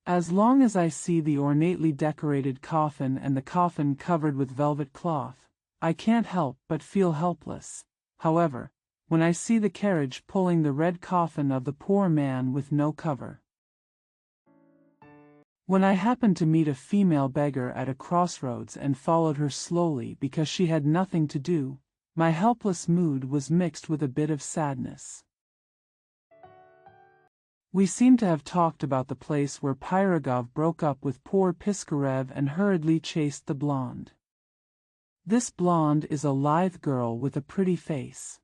As long as I see the ornately decorated coffin and the coffin covered with velvet cloth, I can't help but feel helpless. However, when I see the carriage pulling the red coffin of the poor man with no cover. When I happened to meet a female beggar at a crossroads and followed her slowly because she had nothing to do, my helpless mood was mixed with a bit of sadness. We seem to have talked about the place where Pirogov broke up with poor Piskarev and hurriedly chased the blonde. This blonde is a lithe girl with a pretty face.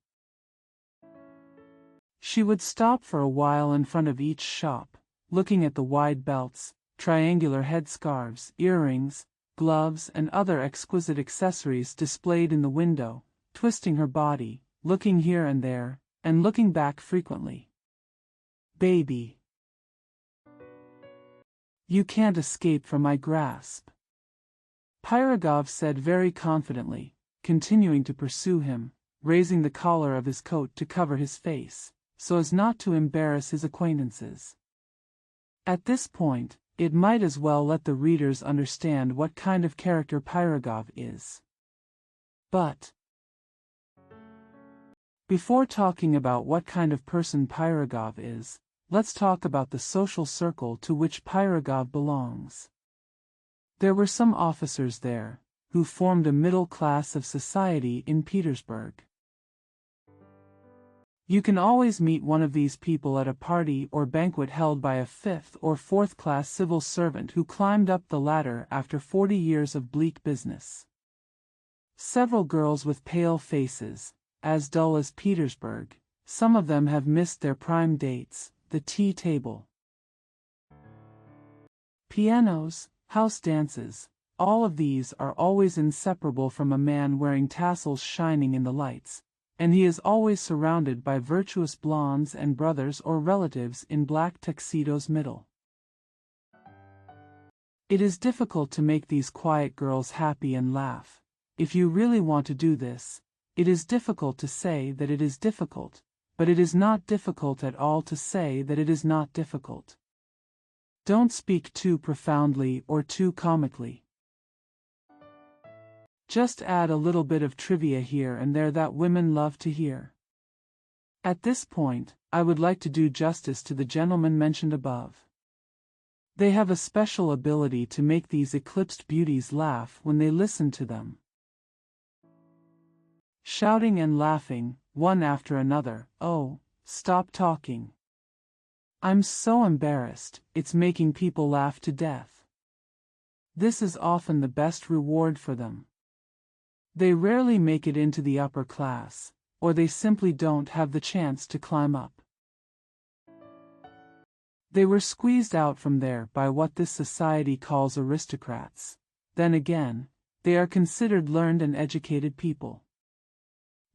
She would stop for a while in front of each shop, looking at the wide belts, triangular headscarves, earrings, gloves and other exquisite accessories displayed in the window, twisting her body, looking here and there, and looking back frequently. Baby, you can't escape from my grasp, Pirogov said very confidently, continuing to pursue him, raising the collar of his coat to cover his face, so as not to embarrass his acquaintances. At this point, it might as well let the readers understand what kind of character Pirogov is. But before talking about what kind of person Pirogov is, let's talk about the social circle to which Pirogov belongs. There were some officers there, who formed a middle class of society in Petersburg. You can always meet one of these people at a party or banquet held by a fifth or fourth class civil servant who climbed up the ladder after 40 years of bleak business. Several girls with pale faces, as dull as Petersburg, some of them have missed their prime dates, the tea table. Pianos, house dances, all of these are always inseparable from a man wearing tassels shining in the lights, and he is always surrounded by virtuous blondes and brothers or relatives in black tuxedos middle. It is difficult to make these quiet girls happy and laugh. If you really want to do this, it is difficult to say that it is difficult, but it is not difficult at all to say that it is not difficult. Don't speak too profoundly or too comically. Just add a little bit of trivia here and there that women love to hear. At this point, I would like to do justice to the gentlemen mentioned above. They have a special ability to make these eclipsed beauties laugh when they listen to them. Shouting and laughing, one after another, oh, stop talking. I'm so embarrassed, it's making people laugh to death. This is often the best reward for them. They rarely make it into the upper class, or they simply don't have the chance to climb up. They were squeezed out from there by what this society calls aristocrats. Then again, they are considered learned and educated people.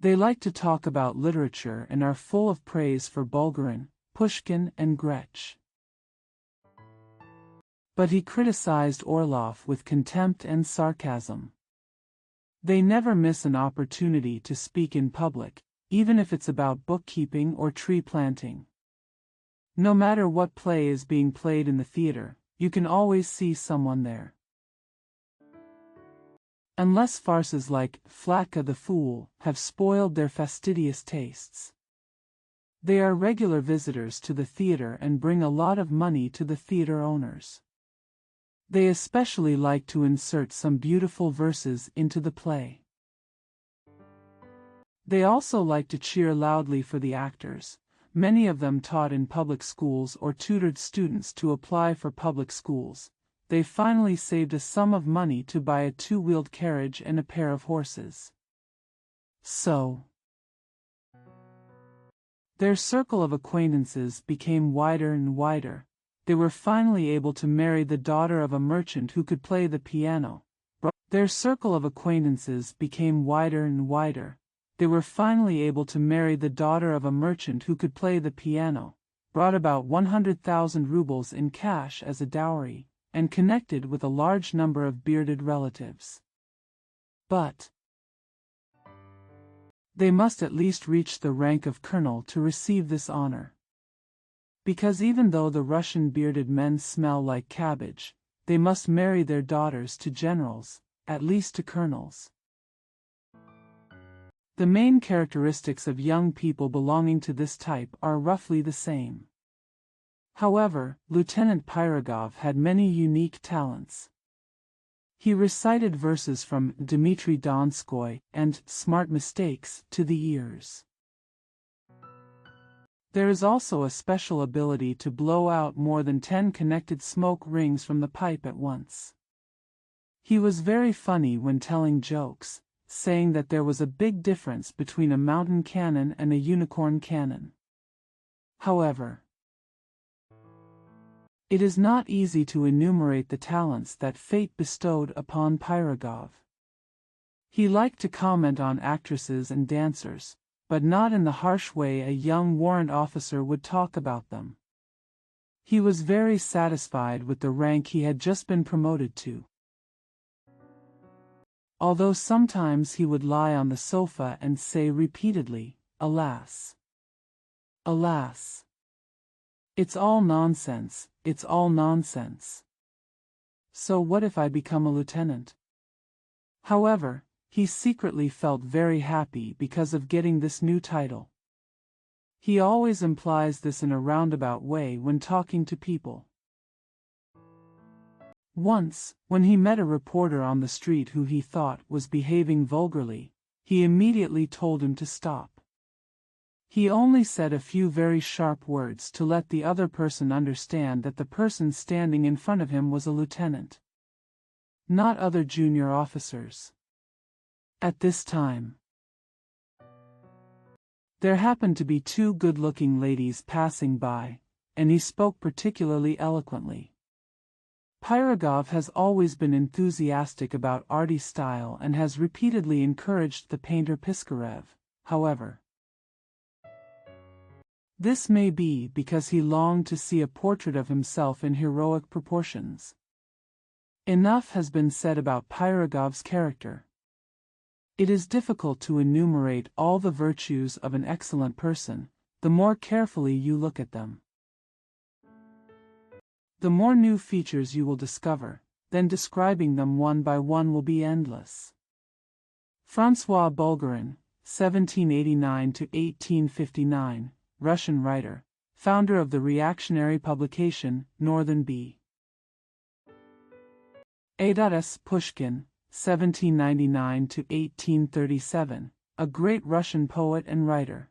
They like to talk about literature and are full of praise for Bulgarin, Pushkin and Gretsch. But he criticized Orlov with contempt and sarcasm. They never miss an opportunity to speak in public, even if it's about bookkeeping or tree planting. No matter what play is being played in the theater, you can always see someone there. Unless farces like Flatka the Fool have spoiled their fastidious tastes. They are regular visitors to the theater and bring a lot of money to the theater owners. They especially like to insert some beautiful verses into the play. They also like to cheer loudly for the actors. Many of them taught in public schools or tutored students to apply for public schools. They finally saved a sum of money to buy a two-wheeled carriage and a pair of horses. So, their circle of acquaintances became wider and wider. They were finally able to marry the daughter of a merchant who could play the piano. Their circle of acquaintances became wider and wider. They were finally able to marry the daughter of a merchant who could play the piano, brought about 100,000 rubles in cash as a dowry, and connected with a large number of bearded relatives. But they must at least reach the rank of colonel to receive this honor. Because even though the Russian bearded men smell like cabbage, they must marry their daughters to generals, at least to colonels. The main characteristics of young people belonging to this type are roughly the same. However, Lieutenant Pirogov had many unique talents. He recited verses from Dmitri Donskoy and Smart Mistakes to the ears. There is also a special ability to blow out more than 10 connected smoke rings from the pipe at once. He was very funny when telling jokes, saying that there was a big difference between a mountain cannon and a unicorn cannon. However, it is not easy to enumerate the talents that fate bestowed upon Pirogov. He liked to comment on actresses and dancers, but not in the harsh way a young warrant officer would talk about them. He was very satisfied with the rank he had just been promoted to. Although sometimes he would lie on the sofa and say repeatedly, "Alas! Alas! It's all nonsense, it's all nonsense. So what if I become a lieutenant?" However, he secretly felt very happy because of getting this new title. He always implies this in a roundabout way when talking to people. Once, when he met a reporter on the street who he thought was behaving vulgarly, he immediately told him to stop. He only said a few very sharp words to let the other person understand that the person standing in front of him was a lieutenant, not other junior officers. At this time, there happened to be two good-looking ladies passing by, and he spoke particularly eloquently. Pirogov has always been enthusiastic about arty style and has repeatedly encouraged the painter Piskarev, however. This may be because he longed to see a portrait of himself in heroic proportions. Enough has been said about Pirogov's character. It is difficult to enumerate all the virtues of an excellent person, the more carefully you look at them. The more new features you will discover, then describing them one by one will be endless. François Bulgarin, 1789–1859, Russian writer, founder of the reactionary publication Northern Bee. A.S. Pushkin, 1799–1837, a great Russian poet and writer.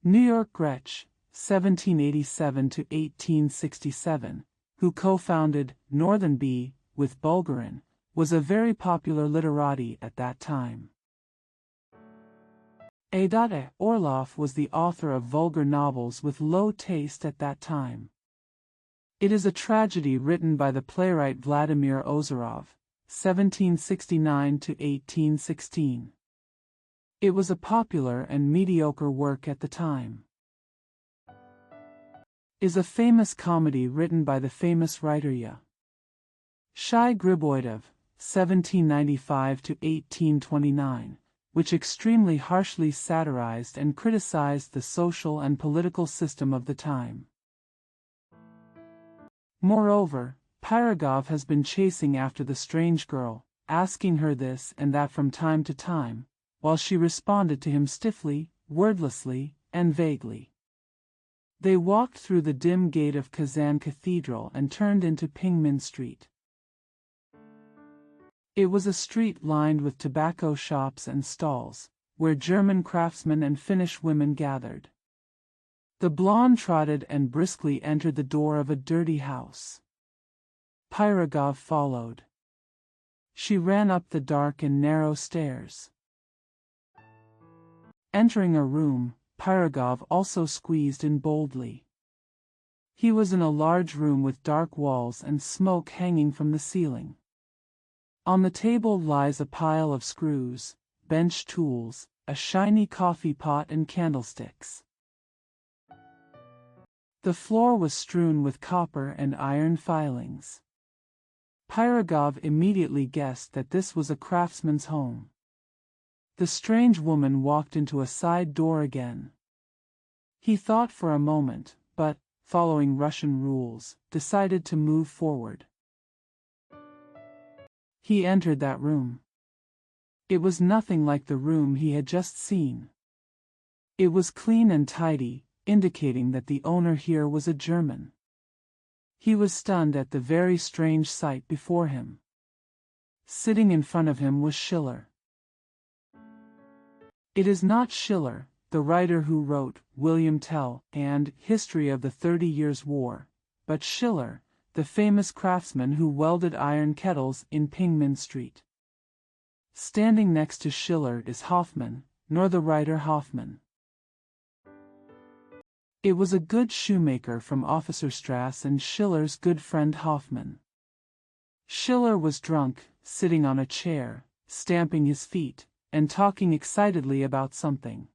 New York Gretsch, 1787–1867, who co-founded Northern Bee with Bulgarin, was a very popular literati at that time. A. Orlov was the author of vulgar novels with low taste at that time. It is a tragedy written by the playwright Vladimir Ozerov, 1769–1816. It was a popular and mediocre work at the time. Is a famous comedy written by the famous writer Shai Griboidov, 1795–1829, which extremely harshly satirized and criticized the social and political system of the time. Moreover, Pirogov has been chasing after the strange girl, asking her this and that from time to time, while she responded to him stiffly, wordlessly, and vaguely. They walked through the dim gate of Kazan Cathedral and turned into Pingmin Street. It was a street lined with tobacco shops and stalls, where German craftsmen and Finnish women gathered. The blonde trotted and briskly entered the door of a dirty house. Pirogov followed. She ran up the dark and narrow stairs. Entering a room, Pirogov also squeezed in boldly. He was in a large room with dark walls and smoke hanging from the ceiling. On the table lies a pile of screws, bench tools, a shiny coffee pot and candlesticks. The floor was strewn with copper and iron filings. Pirogov immediately guessed that this was a craftsman's home. The strange woman walked into a side door again. He thought for a moment, but, following Russian rules, decided to move forward. He entered that room. It was nothing like the room he had just seen. It was clean and tidy, indicating that the owner here was a German. He was stunned at the very strange sight before him. Sitting in front of him was Schiller. It is not Schiller, the writer who wrote William Tell and History of the 30 Years' War, but Schiller, the famous craftsman who welded iron kettles in Pingman Street. Standing next to Schiller is Hoffmann, nor the writer Hoffmann. It was a good shoemaker from Officerstrasse and Schiller's good friend Hoffmann. Schiller was drunk, sitting on a chair, stamping his feet, and talking excitedly about something.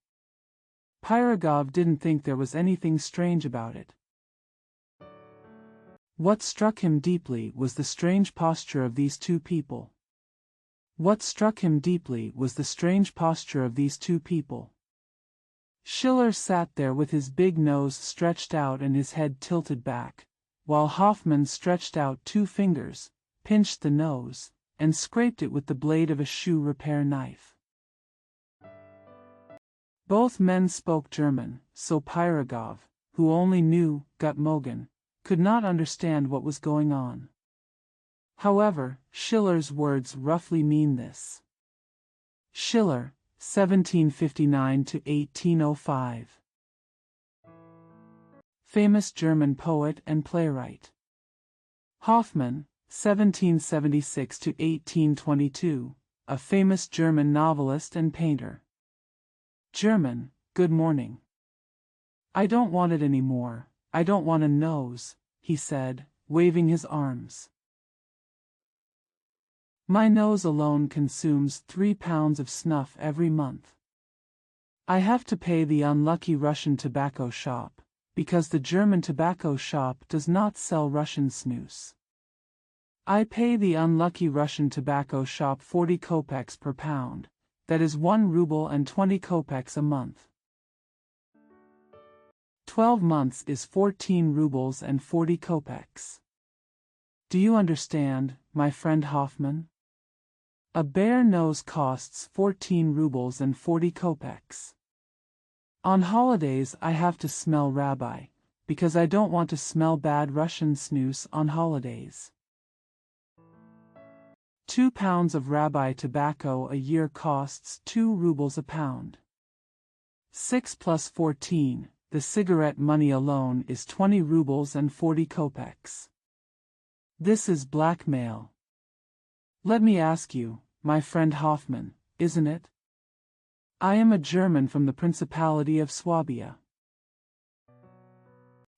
Pirogov didn't think there was anything strange about it. What struck him deeply was the strange posture of these two people. Schiller sat there with his big nose stretched out and his head tilted back, while Hoffmann stretched out 2 fingers, pinched the nose, and scraped it with the blade of a shoe repair knife. Both men spoke German, so Pirogov, who only knew Gut Morgen, could not understand what was going on. However, Schiller's words roughly mean this. Schiller, 1759 to 1805. Famous German poet and playwright. Hoffmann, 1776 to 1822, a famous German novelist and painter. German, good morning. I don't want it anymore, I don't want a nose, he said, waving his arms. My nose alone consumes 3 pounds of snuff every month. I have to pay the unlucky Russian tobacco shop, because the German tobacco shop does not sell Russian snus. I pay the unlucky Russian tobacco shop 40 kopecks per pound, that is 1 ruble and 20 kopecks a month. 12 months is 14 rubles and 40 kopecks. Do you understand, my friend Hoffmann? A bare nose costs 14 rubles and 40 kopecks. On holidays I have to smell rabbi, because I don't want to smell bad Russian snus on holidays. 2 pounds of rabbi tobacco a year costs 2 rubles a pound. 6 plus 14, the cigarette money alone is 20 rubles and 40 kopecks. This is blackmail. Let me ask you, my friend Hoffmann, isn't it? I am a German from the Principality of Swabia.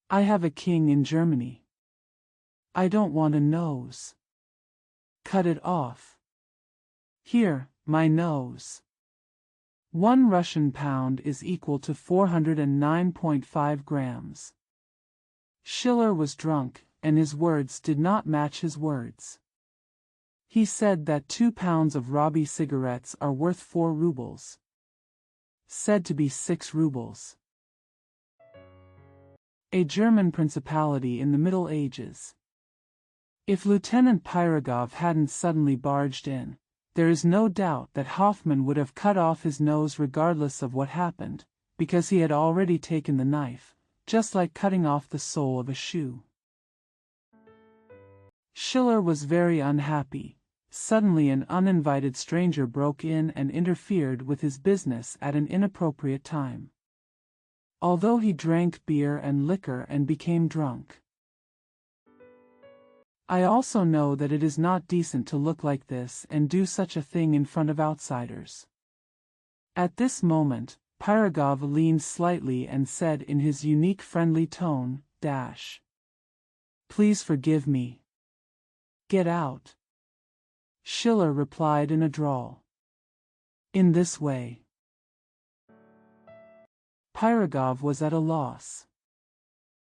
I have a king in Germany. I don't want a nose. Cut it off. Here, my nose. 1 Russian pound is equal to 409.5 grams. Schiller was drunk, and his words did not match his words. He said that 2 pounds of Robbie cigarettes are worth 4 rubles. Said to be 6 rubles. A German principality in the Middle Ages. If Lieutenant Pirogov hadn't suddenly barged in, there is no doubt that Hoffmann would have cut off his nose regardless of what happened, because he had already taken the knife, just like cutting off the sole of a shoe. Schiller was very unhappy. Suddenly an uninvited stranger broke in and interfered with his business at an inappropriate time. Although he drank beer and liquor and became drunk. I also know that it is not decent to look like this and do such a thing in front of outsiders. At this moment, Pirogov leaned slightly and said in his unique friendly tone, Please forgive me. Get out. Schiller replied in a drawl. In this way. Pirogov was at a loss.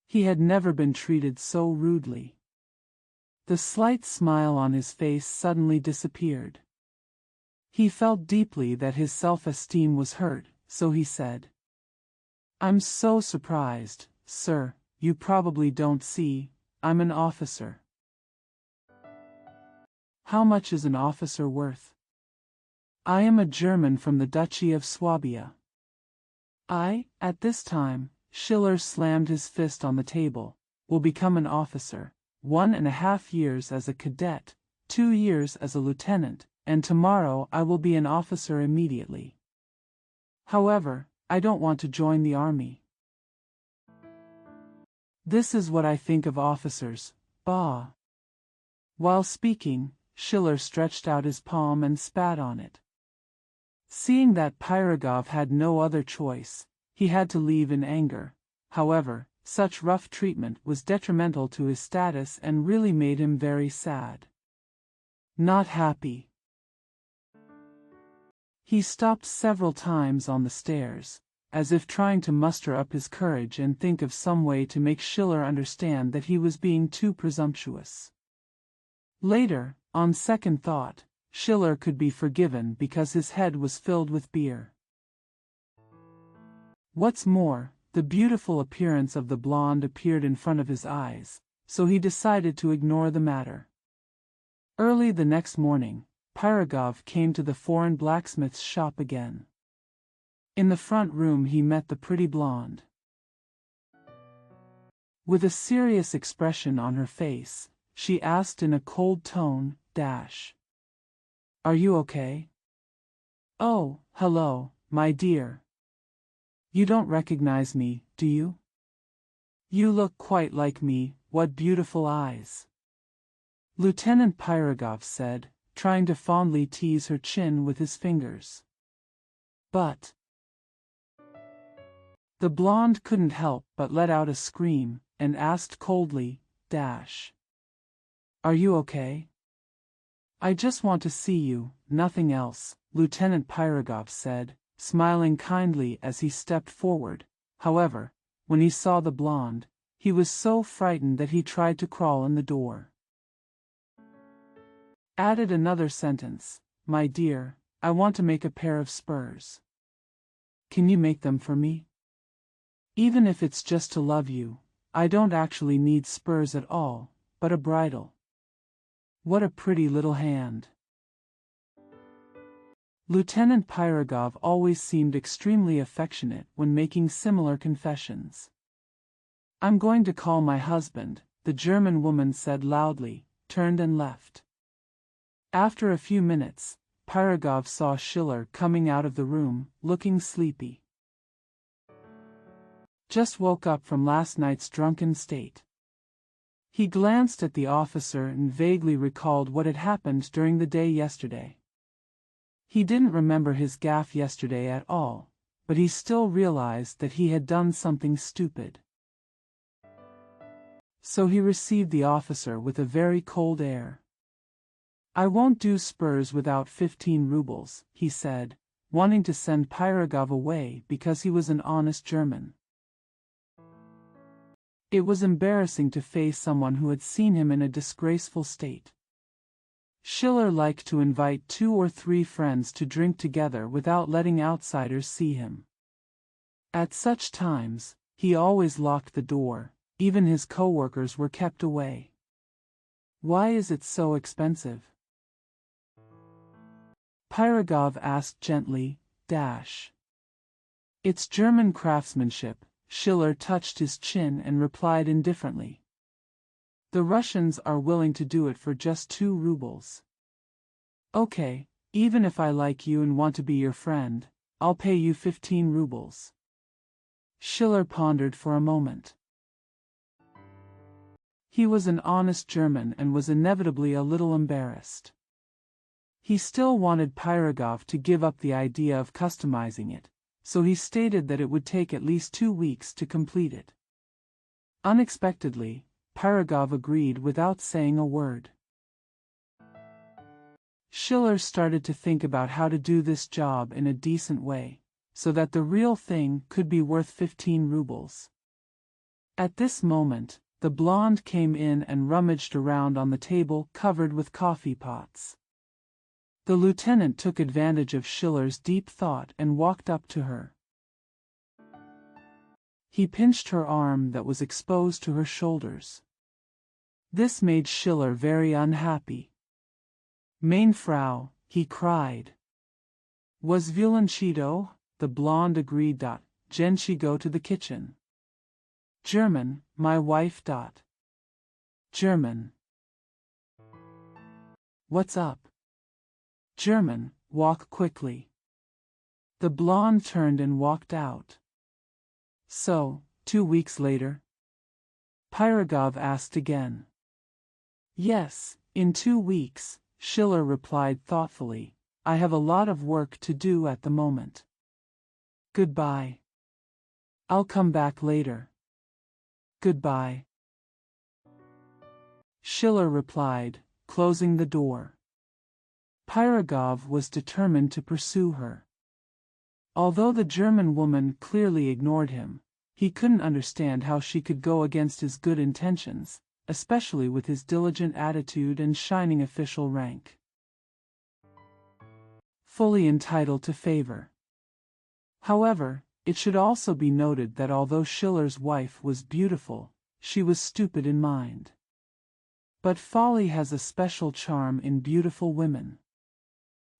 He had never been treated so rudely. The slight smile on his face suddenly disappeared. He felt deeply that his self-esteem was hurt, so he said, "I'm so surprised, sir, you probably don't see, I'm an officer." "How much is an officer worth?" "I am a German from the Duchy of Swabia." At this time, Schiller slammed his fist on the table, will become an officer, 1.5 years as a cadet, 2 years as a lieutenant, and tomorrow I will be an officer immediately. However, I don't want to join the army. This is what I think of officers, bah. While speaking, Schiller stretched out his palm and spat on it. Seeing that Pirogov had no other choice, he had to leave in anger. However, such rough treatment was detrimental to his status and really made him very sad. Not happy. He stopped several times on the stairs, as if trying to muster up his courage and think of some way to make Schiller understand that he was being too presumptuous. Later, on second thought, Schiller could be forgiven because his head was filled with beer. What's more, the beautiful appearance of the blonde appeared in front of his eyes, so he decided to ignore the matter. Early the next morning, Pirogov came to the foreign blacksmith's shop again. In the front room he met the pretty blonde. With a serious expression on her face, she asked in a cold tone, "Are you okay?" "Oh, hello, my dear. You don't recognize me, do you? You look quite like me, what beautiful eyes." Lieutenant Pirogov said, trying to fondly tease her chin with his fingers. But the blonde couldn't help but let out a scream, and asked coldly, "Are you okay?" "I just want to see you, nothing else," Lieutenant Pirogov said, smiling kindly as he stepped forward. However, when he saw the blonde, he was so frightened that he tried to crawl in the door. Added another sentence, "My dear, I want to make a pair of spurs. Can you make them for me? Even if it's just to love you, I don't actually need spurs at all, but a bridle. What a pretty little hand." Lieutenant Pirogov always seemed extremely affectionate when making similar confessions. "I'm going to call my husband," the German woman said loudly, turned and left. After a few minutes, Pirogov saw Schiller coming out of the room, looking sleepy. Just woke up from last night's drunken state. He glanced at the officer and vaguely recalled what had happened during the day yesterday. He didn't remember his gaffe yesterday at all, but he still realized that he had done something stupid. So he received the officer with a very cold air. "I won't do spurs without 15 rubles, he said, wanting to send Pirogov away because he was an honest German. It was embarrassing to face someone who had seen him in a disgraceful state. Schiller liked to invite 2 or 3 friends to drink together without letting outsiders see him. At such times, he always locked the door, even his co-workers were kept away. Why is it so expensive? Pirogov asked gently, It's German craftsmanship. Schiller touched his chin and replied indifferently. The Russians are willing to do it for just 2 rubles. Okay, even if I like you and want to be your friend, I'll pay you 15 rubles. Schiller pondered for a moment. He was an honest German and was inevitably a little embarrassed. He still wanted Pirogov to give up the idea of customizing it, so he stated that it would take at least 2 weeks to complete it. Unexpectedly, Pirogov agreed without saying a word. Schiller started to think about how to do this job in a decent way, so that the real thing could be worth 15 rubles. At this moment, the blonde came in and rummaged around on the table covered with coffee pots. The lieutenant took advantage of Schiller's deep thought and walked up to her. He pinched her arm that was exposed to her shoulders. This made Schiller very unhappy. "Meine Frau," he cried. "Was violentito?" The blonde agreed. "Then she go to the kitchen." German, my wife. German. What's up? German, walk quickly. The blonde turned and walked out. So, 2 weeks later? Pirogov asked again. Yes, in 2 weeks, Schiller replied thoughtfully. I have a lot of work to do at the moment. Goodbye. I'll come back later. Goodbye. Schiller replied, closing the door. Pirogov was determined to pursue her. Although the German woman clearly ignored him, he couldn't understand how she could go against his good intentions, especially with his diligent attitude and shining official rank. Fully entitled to favor. However, it should also be noted that although Schiller's wife was beautiful, she was stupid in mind. But folly has a special charm in beautiful women.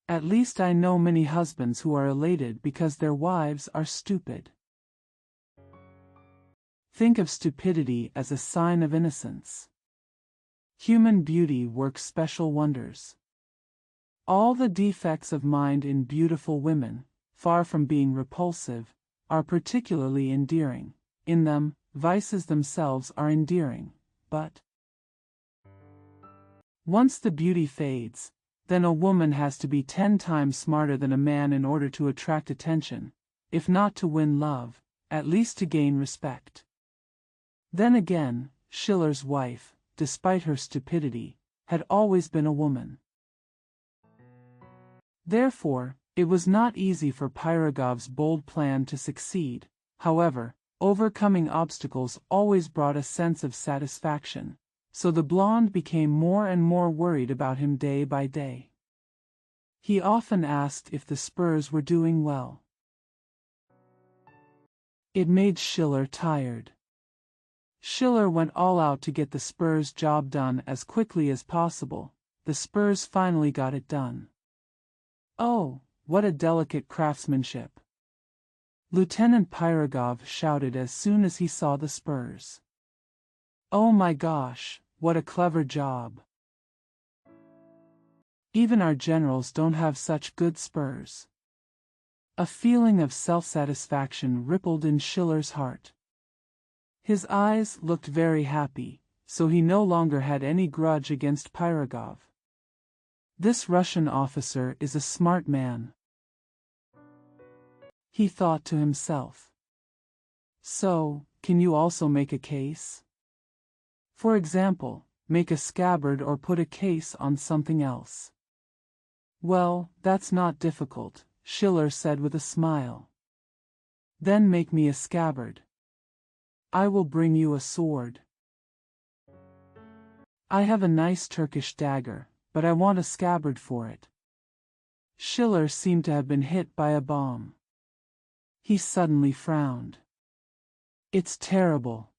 At least I know many husbands who are elated because their wives are stupid. Think of stupidity as a sign of innocence. Human beauty works special wonders. All the defects of mind in beautiful women, far from being repulsive, are particularly endearing. In them, vices themselves are endearing, but once the beauty fades, then a woman has to be 10 times smarter than a man in order to attract attention, if not to win love, at least to gain respect. Then again, Schiller's wife, despite her stupidity, had always been a woman. Therefore, it was not easy for Pirogov's bold plan to succeed. However, overcoming obstacles always brought a sense of satisfaction, so the blonde became more and more worried about him day by day. He often asked if the spurs were doing well. It made Schiller tired. Schiller went all out to get the spurs job done as quickly as possible. The spurs finally got it done. Oh, what a delicate craftsmanship! Lieutenant Pirogov shouted as soon as he saw the spurs. Oh my gosh, what a clever job! Even our generals don't have such good spurs. A feeling of self-satisfaction rippled in Schiller's heart. His eyes looked very happy, so he no longer had any grudge against Pirogov. This Russian officer is a smart man, he thought to himself. So, can you also make a case? For example, make a scabbard or put a case on something else. Well, that's not difficult, Schiller said with a smile. Then make me a scabbard. I will bring you a sword. I have a nice Turkish dagger, but I want a scabbard for it. Schiller seemed to have been hit by a bomb. He suddenly frowned. It's terrible,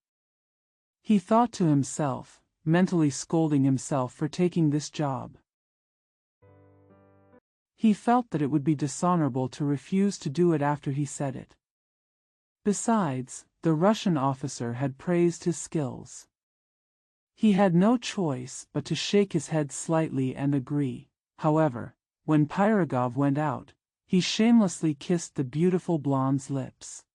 he thought to himself, mentally scolding himself for taking this job. He felt that it would be dishonorable to refuse to do it after he said it. Besides, the Russian officer had praised his skills. He had no choice but to shake his head slightly and agree. However, when Pirogov went out, he shamelessly kissed the beautiful blonde's lips.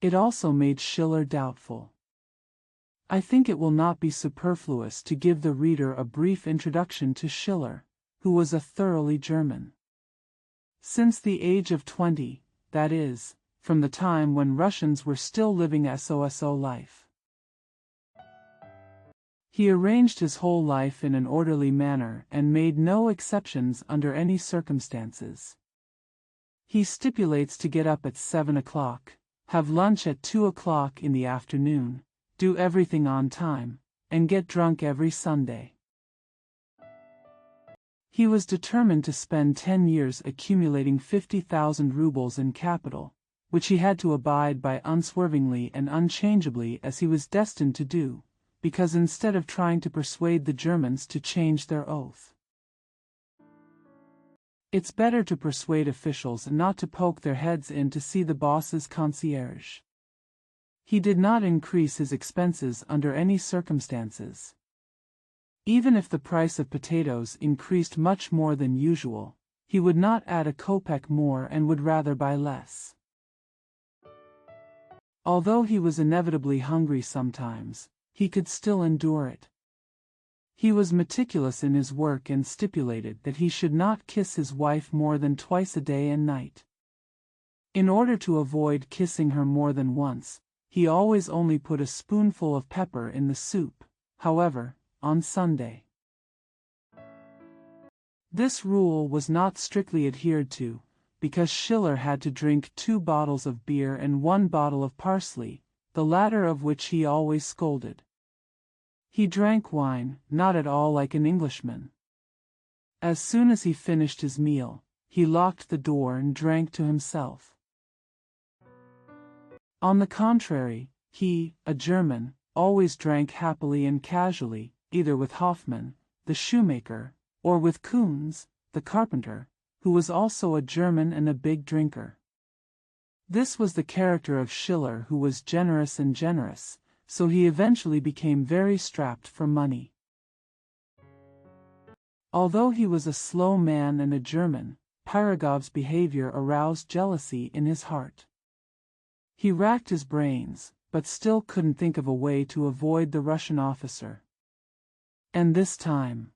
It also made Schiller doubtful. I think it will not be superfluous to give the reader a brief introduction to Schiller, who was a thoroughly German. Since the age of 20, that is, from the time when Russians were still living SOSO life. He arranged his whole life in an orderly manner and made no exceptions under any circumstances. He stipulates to get up at 7 o'clock, have lunch at 2 o'clock in the afternoon, do everything on time, and get drunk every Sunday. He was determined to spend 10 years accumulating 50,000 rubles in capital, which he had to abide by unswervingly and unchangeably as he was destined to do, because instead of trying to persuade the Germans to change their oath. It's better to persuade officials and not to poke their heads in to see the boss's concierge. He did not increase his expenses under any circumstances. Even if the price of potatoes increased much more than usual, he would not add a kopeck more and would rather buy less. Although he was inevitably hungry sometimes, he could still endure it. He was meticulous in his work and stipulated that he should not kiss his wife more than twice a day and night. In order to avoid kissing her more than once, he always only put a spoonful of pepper in the soup, however, on Sunday. This rule was not strictly adhered to, because Schiller had to drink 2 bottles of beer and 1 bottle of parsley, the latter of which he always scolded. He drank wine, not at all like an Englishman. As soon as he finished his meal, he locked the door and drank to himself. On the contrary, he, a German, always drank happily and casually, either with Hoffmann, the shoemaker, or with Kunz, the carpenter, who was also a German and a big drinker. This was the character of Schiller, who was generous and generous, so he eventually became very strapped for money. Although he was a slow man and a German, Pyrogov's behavior aroused jealousy in his heart. He racked his brains, but still couldn't think of a way to avoid the Russian officer. And this time,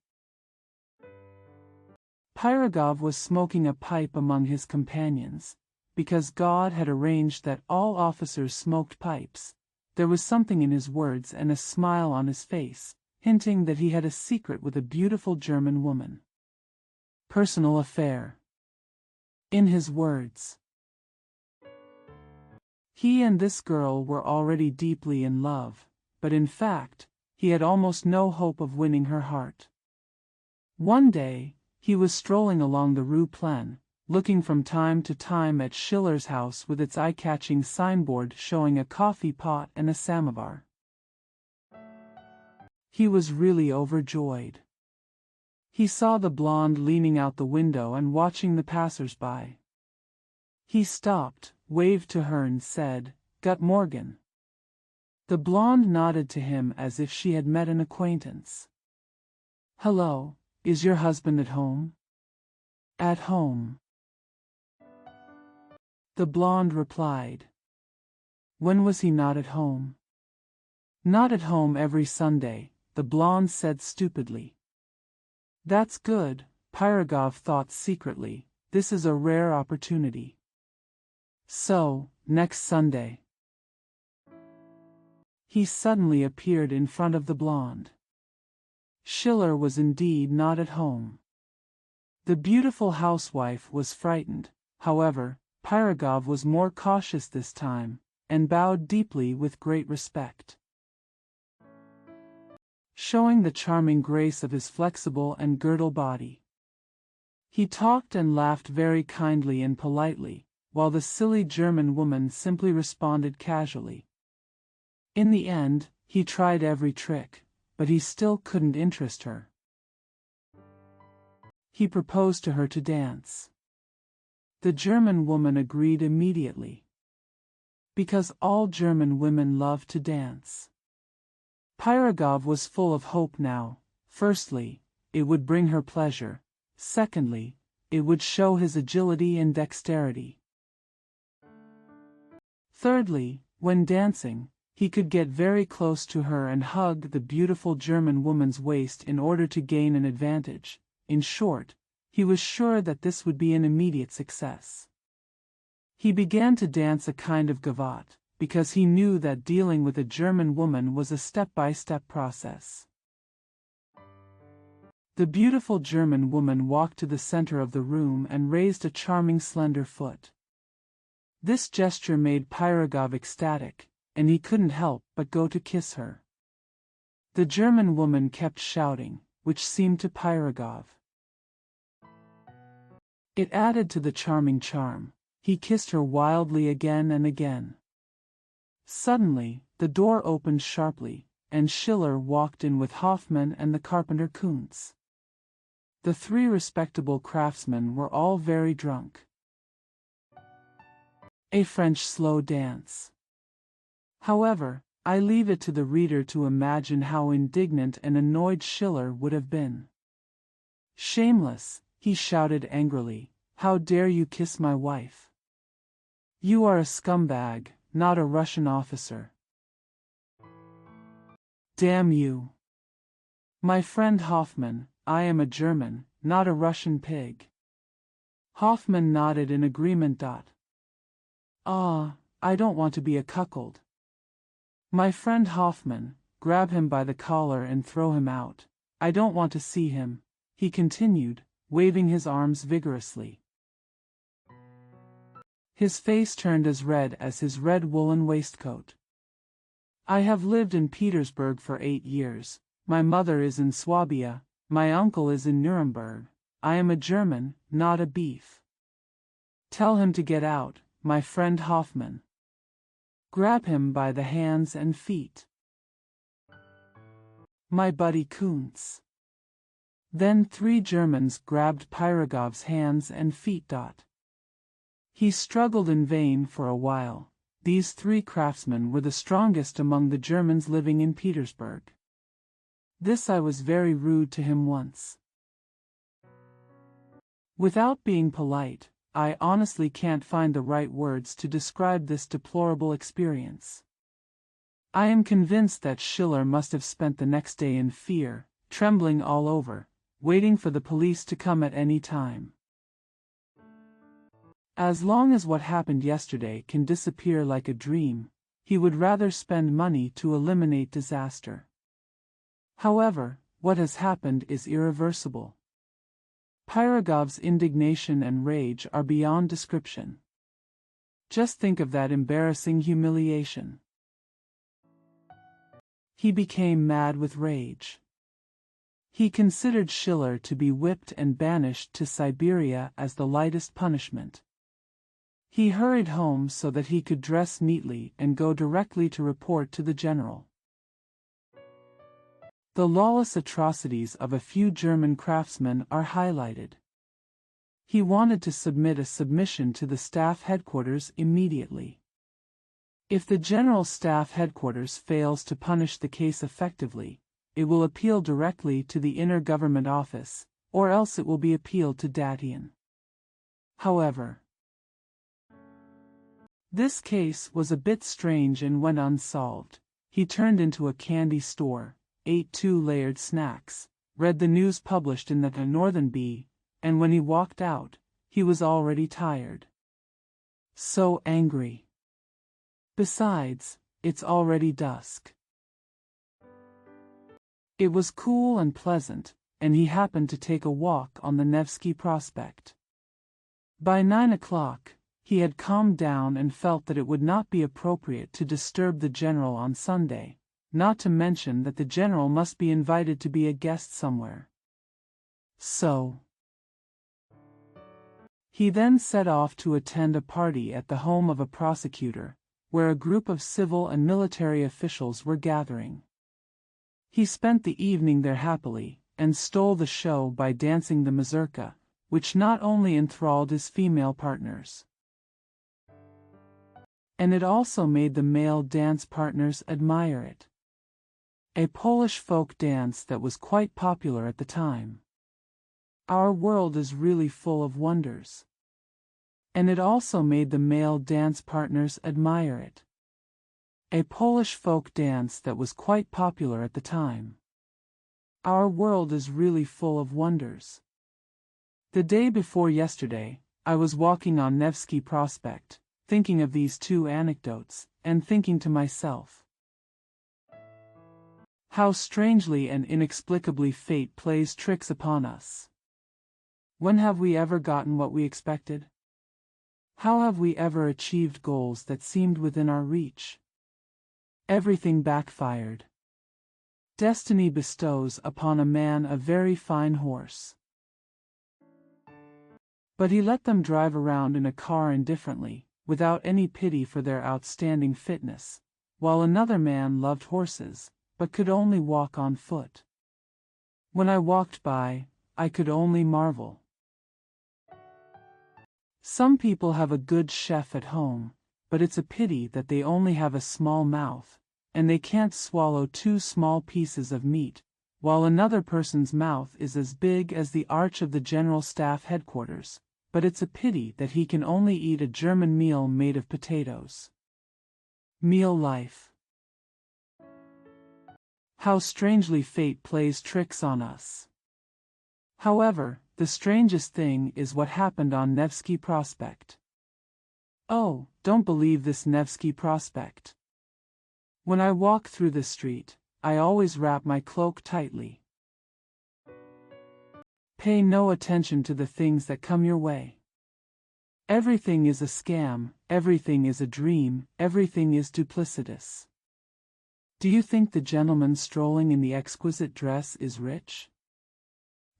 Pyrogov was smoking a pipe among his companions, because God had arranged that all officers smoked pipes. There was something in his words and a smile on his face, hinting that he had a secret with a beautiful German woman. Personal affair. In his words, he and this girl were already deeply in love, but in fact, he had almost no hope of winning her heart. One day, he was strolling along the Rue Pleine, looking from time to time at Schiller's house with its eye-catching signboard showing a coffee pot and a samovar. He was really overjoyed. He saw the blonde leaning out the window and watching the passers-by. He stopped, waved to her and said, "Gut Morgen." The blonde nodded to him as if she had met an acquaintance. "Hello, is your husband at home?" "At home." The blonde replied. "When was he not at home?" "Not at home every Sunday," the blonde said stupidly. "That's good," Pyrogov thought secretly, "this is a rare opportunity." So, next Sunday. He suddenly appeared in front of the blonde. Schiller was indeed not at home. The beautiful housewife was frightened, however. Pyrogov was more cautious this time, and bowed deeply with great respect. Showing the charming grace of his flexible and girdle body. He talked and laughed very kindly and politely, while the silly German woman simply responded casually. In the end, he tried every trick, but he still couldn't interest her. He proposed to her to dance. The German woman agreed immediately. Because all German women love to dance. Pyrogov was full of hope now. Firstly, it would bring her pleasure. Secondly, it would show his agility and dexterity. Thirdly, when dancing, he could get very close to her and hug the beautiful German woman's waist in order to gain an advantage. In short, he was sure that this would be an immediate success. He began to dance a kind of gavotte, because he knew that dealing with a German woman was a step-by-step process. The beautiful German woman walked to the center of the room and raised a charming slender foot. This gesture made Pyrogov ecstatic, and he couldn't help but go to kiss her. The German woman kept shouting, which seemed to Pyrogov. It added to the charming charm. He kissed her wildly again and again. Suddenly, the door opened sharply, and Schiller walked in with Hoffmann and the carpenter Kuntz. The three respectable craftsmen were all very drunk. A French slow dance. However, I leave it to the reader to imagine how indignant and annoyed Schiller would have been. "Shameless," he shouted angrily, "how dare you kiss my wife? You are a scumbag, not a Russian officer. Damn you. My friend Hoffmann, I am a German, not a Russian pig." Hoffmann nodded in agreement. I don't want to be a cuckold. My friend Hoffmann, grab him by the collar and throw him out. I don't want to see him, he continued, waving his arms vigorously. His face turned as red as his red woolen waistcoat. "I have lived in Petersburg for 8 years. My mother is in Swabia, my uncle is in Nuremberg. I am a German, not a beef. Tell him to get out, my friend Hoffmann. Grab him by the hands and feet. My buddy Kuntz." Then 3 Germans grabbed Pyrogov's hands and feet. He struggled in vain for a while. These 3 craftsmen were the strongest among the Germans living in Petersburg. This I was very rude to him once. Without being polite, I honestly can't find the right words to describe this deplorable experience. I am convinced that Schiller must have spent the next day in fear, trembling all over, waiting for the police to come at any time. As long as what happened yesterday can disappear like a dream, he would rather spend money to eliminate disaster. However, what has happened is irreversible. Pyrogov's indignation and rage are beyond description. Just think of that embarrassing humiliation. He became mad with rage. He considered Schiller to be whipped and banished to Siberia as the lightest punishment. He hurried home so that he could dress neatly and go directly to report to the general. The lawless atrocities of a few German craftsmen are highlighted. He wanted to submit a submission to the staff headquarters immediately. If the General Staff Headquarters fails to punish the case effectively, it will appeal directly to the Inner Government Office, or else it will be appealed to Datian. However, this case was a bit strange and went unsolved. He turned into a candy store, ate 2 layered snacks, read the news published in the Northern Bee, and when he walked out, he was already tired. So angry. Besides, it's already dusk. It was cool and pleasant, and he happened to take a walk on the Nevsky Prospekt. By 9 o'clock, he had calmed down and felt that it would not be appropriate to disturb the general on Sunday, not to mention that the general must be invited to be a guest somewhere. So he then set off to attend a party at the home of a prosecutor, where a group of civil and military officials were gathering. He spent the evening there happily, and stole the show by dancing the mazurka, which not only enthralled his female partners, and it also made the male dance partners admire it. A Polish folk dance that was quite popular at the time. Our world is really full of wonders. And it also made the male dance partners admire it. A Polish folk dance that was quite popular at the time. Our world is really full of wonders. The day before yesterday, I was walking on Nevsky Prospekt, thinking of these 2 anecdotes, and thinking to myself, how strangely and inexplicably fate plays tricks upon us. When have we ever gotten what we expected? How have we ever achieved goals that seemed within our reach? everything backfired. Destiny bestows upon a man a very fine horse. But he let them drive around in a car indifferently, without any pity for their outstanding fitness, while another man loved horses, but could only walk on foot. When I walked by, I could only marvel. Some people have a good chef at home, but it's a pity that they only have a small mouth, and they can't swallow 2 small pieces of meat, while another person's mouth is as big as the arch of the General Staff headquarters, but it's a pity that he can only eat a German meal made of potatoes. Meal life. How strangely fate plays tricks on us. However, the strangest thing is what happened on Nevsky Prospekt. Oh, don't believe this Nevsky Prospekt. When I walk through the street, I always wrap my cloak tightly. Pay no attention to the things that come your way. Everything is a scam, everything is a dream, everything is duplicitous. Do you think the gentleman strolling in the exquisite dress is rich?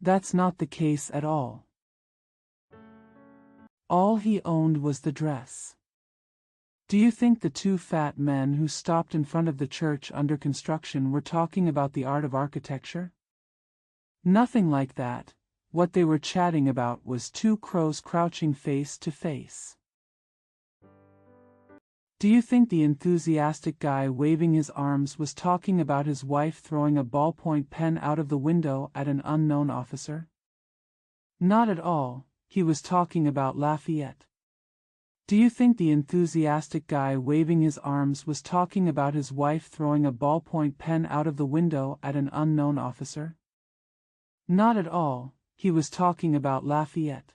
That's not the case at all. All he owned was the dress. Do you think the 2 fat men who stopped in front of the church under construction were talking about the art of architecture? Nothing like that. What they were chatting about was 2 crows crouching face to face. Do you think the enthusiastic guy waving his arms was talking about his wife throwing a ballpoint pen out of the window at an unknown officer? Not at all, he was talking about Lafayette. Do you think the enthusiastic guy waving his arms was talking about his wife throwing a ballpoint pen out of the window at an unknown officer? Not at all, he was talking about Lafayette.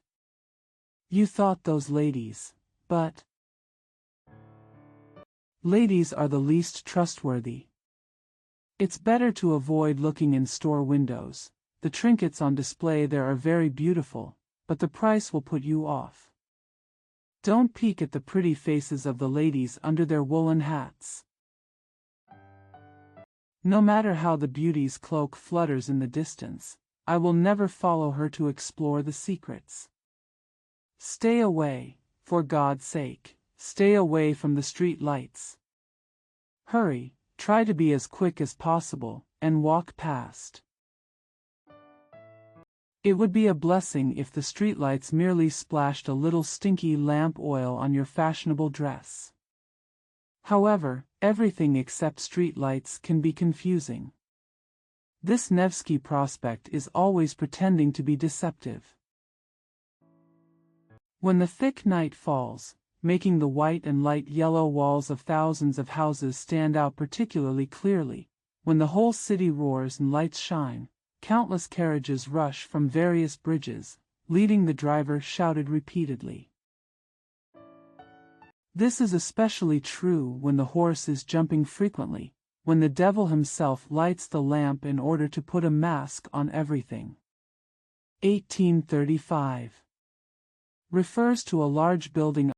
You thought those ladies, but ladies are the least trustworthy. It's better to avoid looking in store windows. The trinkets on display there are very beautiful, but the price will put you off. Don't peek at the pretty faces of the ladies under their woolen hats. No matter how the beauty's cloak flutters in the distance, I will never follow her to explore the secrets. Stay away, for God's sake, stay away from the street lights. Hurry, try to be as quick as possible, and walk past. It would be a blessing if the streetlights merely splashed a little stinky lamp oil on your fashionable dress. However, everything except streetlights can be confusing. This Nevsky Prospekt is always pretending to be deceptive. When the thick night falls, making the white and light yellow walls of thousands of houses stand out particularly clearly, when the whole city roars and lights shine, countless carriages rush from various bridges, leading the driver shouted repeatedly. This is especially true when the horse is jumping frequently, when the devil himself lights the lamp in order to put a mask on everything. 1835. Refers to a large building